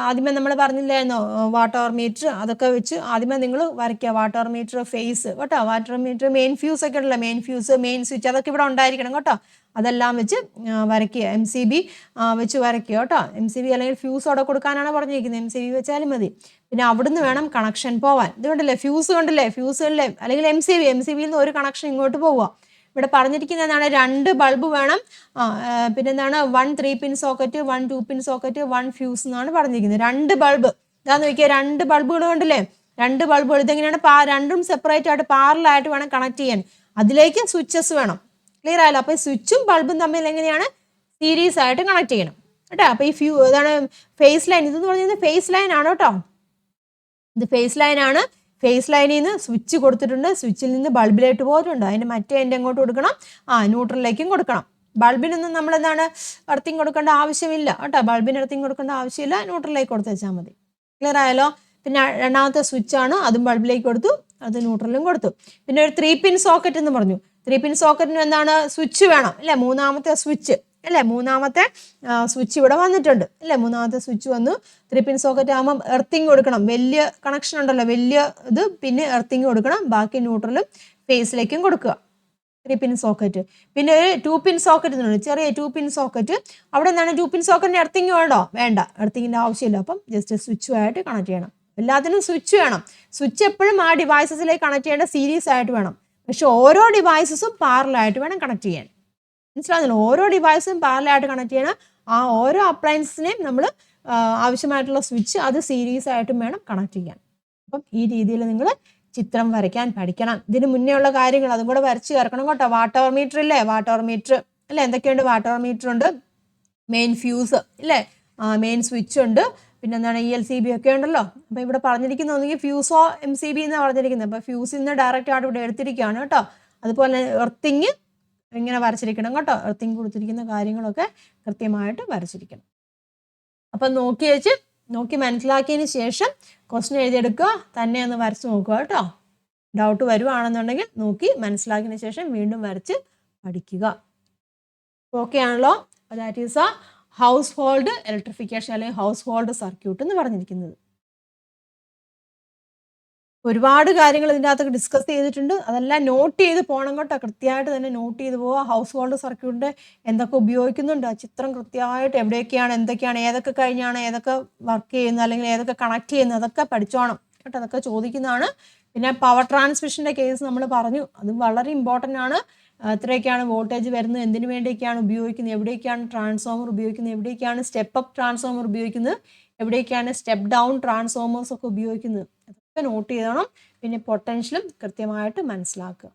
ആദ്യമേ നമ്മൾ പറഞ്ഞില്ലായിരുന്നോ വാട്ടർ മീറ്റർ, അതൊക്കെ വെച്ച് ആദ്യമേ നിങ്ങൾ വരയ്ക്കുക. വാട്ടർ മീറ്റർ, ഫേസ് കേട്ടോ, വാട്ടർ മീറ്റർ, മെയിൻ ഫ്യൂസ് ഒക്കെ ഉണ്ടല്ലോ, മെയിൻ ഫ്യൂസ്, മെയിൻ സ്വിച്ച്, അതൊക്കെ ഇവിടെ ഉണ്ടായിരിക്കണം കേട്ടോ. അതെല്ലാം വെച്ച് വരയ്ക്കുക. MCB വെച്ച് വരയ്ക്കുക കേട്ടോ. MCB അല്ലെങ്കിൽ ഫ്യൂസ് അവിടെ കൊടുക്കാനാണ് പറഞ്ഞിരിക്കുന്നത്, MCB വെച്ചാലും മതി. പിന്നെ അവിടുന്ന് വേണം കണക്ഷൻ പോവാൻ. ഇത് കണ്ടില്ലേ ഫ്യൂസ്, കണ്ടില്ലേ ഫ്യൂസുകളിലെ അല്ലെങ്കിൽ MCBയിൽ നിന്ന് ഒരു കണക്ഷൻ ഇങ്ങോട്ട് പോവുക. ഇവിടെ പറഞ്ഞിരിക്കുന്നതാണ് 2 ബൾബ് വേണം, പിന്നെന്താണ് 1 3-pin socket, 1 2-pin socket, 1 fuse എന്നാണ് പറഞ്ഞിരിക്കുന്നത്. 2 ബൾബ് ഇതാന്ന് നോക്കിയാൽ 2 ബൾബുകൾ കണ്ടില്ലേ, 2 ബൾബുകൾ. ഇതെങ്ങനെയാണ് രണ്ടും സെപ്പറേറ്റ് ആയിട്ട് പാരലായിട്ട് വേണം കണക്ട് ചെയ്യാൻ. അതിലേക്ക് സ്വിച്ചസ് വേണം. ക്ലിയർ ആയല്ലോ? അപ്പോൾ സ്വിച്ചും ബൾബും തമ്മിൽ എങ്ങനെയാണ് സീരീസ് ആയിട്ട് കണക്ട് ചെയ്യണം കേട്ടോ. അപ്പോൾ ഈ ഇതാണ് ഫേസ് ലൈൻ. ഇതെന്ന് പറഞ്ഞത് ഫേസ് ലൈൻ ആണ് കേട്ടോ. ഇത് ഫേസ് ലൈൻ ആണ്. ഫേസ് ലൈനിൽ നിന്ന് സ്വിച്ച് കൊടുത്തിട്ടുണ്ട്, സ്വിച്ചിൽ നിന്ന് ബൾബിലേക്ക് പോയിട്ടുണ്ട്. അതിൻ്റെ മറ്റേ എൻ്റെ എങ്ങോട്ട് കൊടുക്കണം, ന്യൂട്രലിലേക്കും കൊടുക്കണം. ബൾബിനൊന്നും നമ്മൾ എന്താണ് എർത്തിങ് കൊടുക്കേണ്ട ആവശ്യമില്ല കേട്ടോ. ബൾബിന് എർത്തിങ് കൊടുക്കേണ്ട ആവശ്യമില്ല, ന്യൂട്രലിലേക്ക് കൊടുത്ത് വെച്ചാൽ മതി. ക്ലിയർ ആയല്ലോ? പിന്നെ രണ്ടാമത്തെ സ്വിച്ച് ആണ്, അതും ബൾബിലേക്ക് കൊടുത്തു, അത് ന്യൂട്രലും കൊടുത്തു. പിന്നെ ഒരു 3-pin സോക്കറ്റ് എന്ന് പറഞ്ഞു. 3-pin സോക്കറ്റിന് എന്താണ് സ്വിച്ച് വേണം അല്ലേ, മൂന്നാമത്തെ സ്വിച്ച് അല്ലേ, മൂന്നാമത്തെ സ്വിച്ച് ഇവിടെ വന്നിട്ടുണ്ട് അല്ലേ, മൂന്നാമത്തെ സ്വിച്ച് വന്നു. 3-pin സോക്കറ്റ് ആകുമ്പോൾ എർത്തിങ് കൊടുക്കണം, വലിയ കണക്ഷൻ ഉണ്ടല്ലോ, വലിയ ഇത്, പിന്നെ എർത്തിങ് കൊടുക്കണം, ബാക്കി ന്യൂട്രലും ഫേസിലേക്കും കൊടുക്കുക. 3-pin socket. പിന്നെ ഒരു 2-pin സോക്കറ്റ് എന്നുണ്ട്, ചെറിയ 2-pin സോക്കറ്റ്. അവിടെ എന്താണ് 2-pin സോക്കറ്റിന് എർത്തിങ് വേണ്ടോ? വേണ്ട, എർത്തിങ്ങിൻ്റെ ആവശ്യമില്ല. അപ്പം ജസ്റ്റ് സ്വിച്ചുമായിട്ട് കണക്ട് ചെയ്യണം. എല്ലാത്തിനും സ്വിച്ച് വേണം. സ്വിച്ച് എപ്പോഴും ആ ഡിവൈസസിലേക്ക് കണക്ട് ചെയ്യേണ്ട സീരീസ് ആയിട്ട് വേണം. പക്ഷെ ഓരോ ഡിവൈസസും പാരലായിട്ട് വേണം കണക്ട് ചെയ്യാൻ. മനസ്സിലാകുന്നില്ല? ഓരോ ഡിവൈസും പാരലായിട്ട് കണക്ട് ചെയ്യണം. ആ ഓരോ അപ്ലയൻസിനെയും നമ്മൾ ആവശ്യമായിട്ടുള്ള സ്വിച്ച് അത് സീരീസ് ആയിട്ടും വേണം കണക്ട് ചെയ്യാൻ. അപ്പം ഈ രീതിയിൽ നിങ്ങൾ ചിത്രം വരയ്ക്കാൻ പഠിക്കണം. ഇതിന് മുന്നേ ഉള്ള കാര്യങ്ങൾ അതും കൂടെ വരച്ച് ചേർക്കണം കേട്ടോ. വാട്ടർ മീറ്റർ ഇല്ലേ, വാട്ടർ മീറ്റർ അല്ലേ, എന്തൊക്കെയുണ്ട്? വാട്ടർ മീറ്റർ ഉണ്ട്, മെയിൻ ഫ്യൂസ് ഇല്ലേ, മെയിൻ സ്വിച്ച് ഉണ്ട്, പിന്നെ എന്താണ് ELCB ഒക്കെ ഉണ്ടല്ലോ. അപ്പോൾ ഇവിടെ പറഞ്ഞിരിക്കുന്ന ഒന്നുകിൽ ഫ്യൂസോ MCB എന്നാണ് പറഞ്ഞിരിക്കുന്നത്. അപ്പോൾ ഫ്യൂസിൽ നിന്ന് ഡയറക്റ്റ് ആയിട്ട് ഇവിടെ എടുത്തിരിക്കുകയാണ് കേട്ടോ. അതുപോലെ എർത്തിങ് ഇങ്ങനെ വരച്ചിരിക്കണം കേട്ടോ. എർത്തിങ് കൊടുത്തിരിക്കുന്ന കാര്യങ്ങളൊക്കെ കൃത്യമായിട്ട് വരച്ചിരിക്കണം. അപ്പം നോക്കി മനസ്സിലാക്കിയതിന് ശേഷം ക്വസ്റ്റ്യൻ എഴുതിയെടുക്കുക, തന്നെ ഒന്ന് വരച്ച് നോക്കുക കേട്ടോ. ഡൗട്ട് വരുവാണെന്നുണ്ടെങ്കിൽ നോക്കി മനസ്സിലാക്കിയതിന് ശേഷം വീണ്ടും വരച്ച് പഠിക്കുക. ഓക്കെ ആണല്ലോ? That is A house hold electrification അല്ലെങ്കിൽ ഹൗസ് ഹോൾഡ് സർക്യൂട്ട് എന്ന് പറഞ്ഞിരിക്കുന്നത്. ഒരുപാട് കാര്യങ്ങൾ ഇതിൻ്റെ അകത്ത് ഡിസ്കസ് ചെയ്തിട്ടുണ്ട്. അതെല്ലാം നോട്ട് ചെയ്ത് പോകണം കേട്ടോ. കൃത്യമായിട്ട് തന്നെ നോട്ട് ചെയ്ത് പോവുക. ഹൗസ് ഹോൾഡ് സർക്യൂട്ടിൻ്റെ എന്തൊക്കെ ഉപയോഗിക്കുന്നുണ്ട്, ആ ചിത്രം കൃത്യമായിട്ട് എവിടെയൊക്കെയാണ്, എന്തൊക്കെയാണ്, ഏതൊക്കെ കഴിഞ്ഞാണ് ഏതൊക്കെ വർക്ക് ചെയ്യുന്നത് അല്ലെങ്കിൽ ഏതൊക്കെ കണക്ട് ചെയ്യുന്നത്, അതൊക്കെ പഠിച്ചോണം കേട്ടോ. അതൊക്കെ ചോദിക്കുന്നതാണ്. പിന്നെ പവർ ട്രാൻസ്മിഷൻ്റെ കേസ് നമ്മൾ പറഞ്ഞു, അതും വളരെ ഇമ്പോർട്ടൻ്റ് ആണ്. എത്രയൊക്കെയാണ് വോൾട്ടേജ് വരുന്നത്, എന്തിനു വേണ്ടിയൊക്കെയാണ് ഉപയോഗിക്കുന്നത്, എവിടെയൊക്കെയാണ് ട്രാൻസ്ഫോമർ ഉപയോഗിക്കുന്നത്, എവിടെയൊക്കെയാണ് സ്റ്റെപ്പ് അപ്പ് ട്രാൻസ്ഫോമർ ഉപയോഗിക്കുന്നത്, എവിടെയൊക്കെയാണ് സ്റ്റെപ്പ് ഡൗൺ ട്രാൻസ്ഫോമേഴ്സ് ഒക്കെ ഉപയോഗിക്കുന്നത്, അതൊക്കെ നോട്ട് ചെയ്യണം. പിന്നെ പൊട്ടൻഷ്യലും കൃത്യമായിട്ട് മനസ്സിലാക്കുക.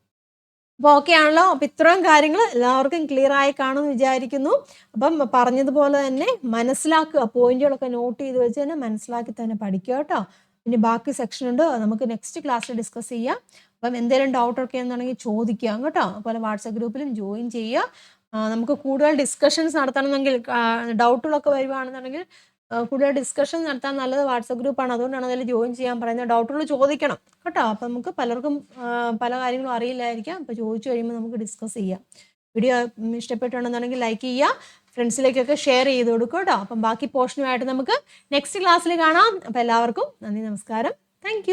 അപ്പോൾ ഓക്കെ ആണല്ലോ? അപ്പം ഇത്രയും കാര്യങ്ങൾ എല്ലാവർക്കും ക്ലിയർ ആയി കാണുമെന്ന് വിചാരിക്കുന്നു. അപ്പം പറഞ്ഞതുപോലെ തന്നെ മനസ്സിലാക്കുക, പോയിന്റുകളൊക്കെ നോട്ട് ചെയ്ത് വെച്ച് തന്നെ മനസ്സിലാക്കി തന്നെ പഠിക്കുക കേട്ടോ. പിന്നെ ബാക്കി സെക്ഷൻ ഉണ്ട്, നമുക്ക് നെക്സ്റ്റ് ക്ലാസ്സിൽ ഡിസ്കസ് ചെയ്യാം. അപ്പം എന്തെങ്കിലും ഡൗട്ടൊക്കെ എന്നാണെങ്കിൽ ചോദിക്കുക കേട്ടോ. അതുപോലെ വാട്സപ്പ് ഗ്രൂപ്പിലും ജോയിൻ ചെയ്യുക. നമുക്ക് കൂടുതൽ ഡിസ്കഷൻസ് നടത്തണമെങ്കിൽ, ഡൗട്ടുകളൊക്കെ വരുവാണെന്നുണ്ടെങ്കിൽ കൂടുതൽ ഡിസ്കഷൻ നടത്താൻ നല്ലത് വാട്സപ്പ് ഗ്രൂപ്പാണ്. അതുകൊണ്ടാണ് അതിൽ ജോയിൻ ചെയ്യാൻ പറയുന്നത്. ഡൗട്ടുകൾ ചോദിക്കണം കേട്ടോ. അപ്പം നമുക്ക് പലർക്കും പല കാര്യങ്ങളും അറിയില്ലായിരിക്കാം. അപ്പോൾ ചോദിച്ചു കഴിയുമ്പോൾ നമുക്ക് ഡിസ്കസ് ചെയ്യാം. വീഡിയോ ഇഷ്ടപ്പെട്ടുണ്ടെന്നുണ്ടെങ്കിൽ ലൈക്ക് ചെയ്യുക, ഫ്രണ്ട്സിലേക്കൊക്കെ ഷെയർ ചെയ്ത് കൊടുക്കുക കേട്ടോ. അപ്പം ബാക്കി പോർഷനുമായിട്ട് നമുക്ക് നെക്സ്റ്റ് ക്ലാസ്സിൽ കാണാം. അപ്പോൾ എല്ലാവർക്കും നന്ദി, നമസ്കാരം, താങ്ക്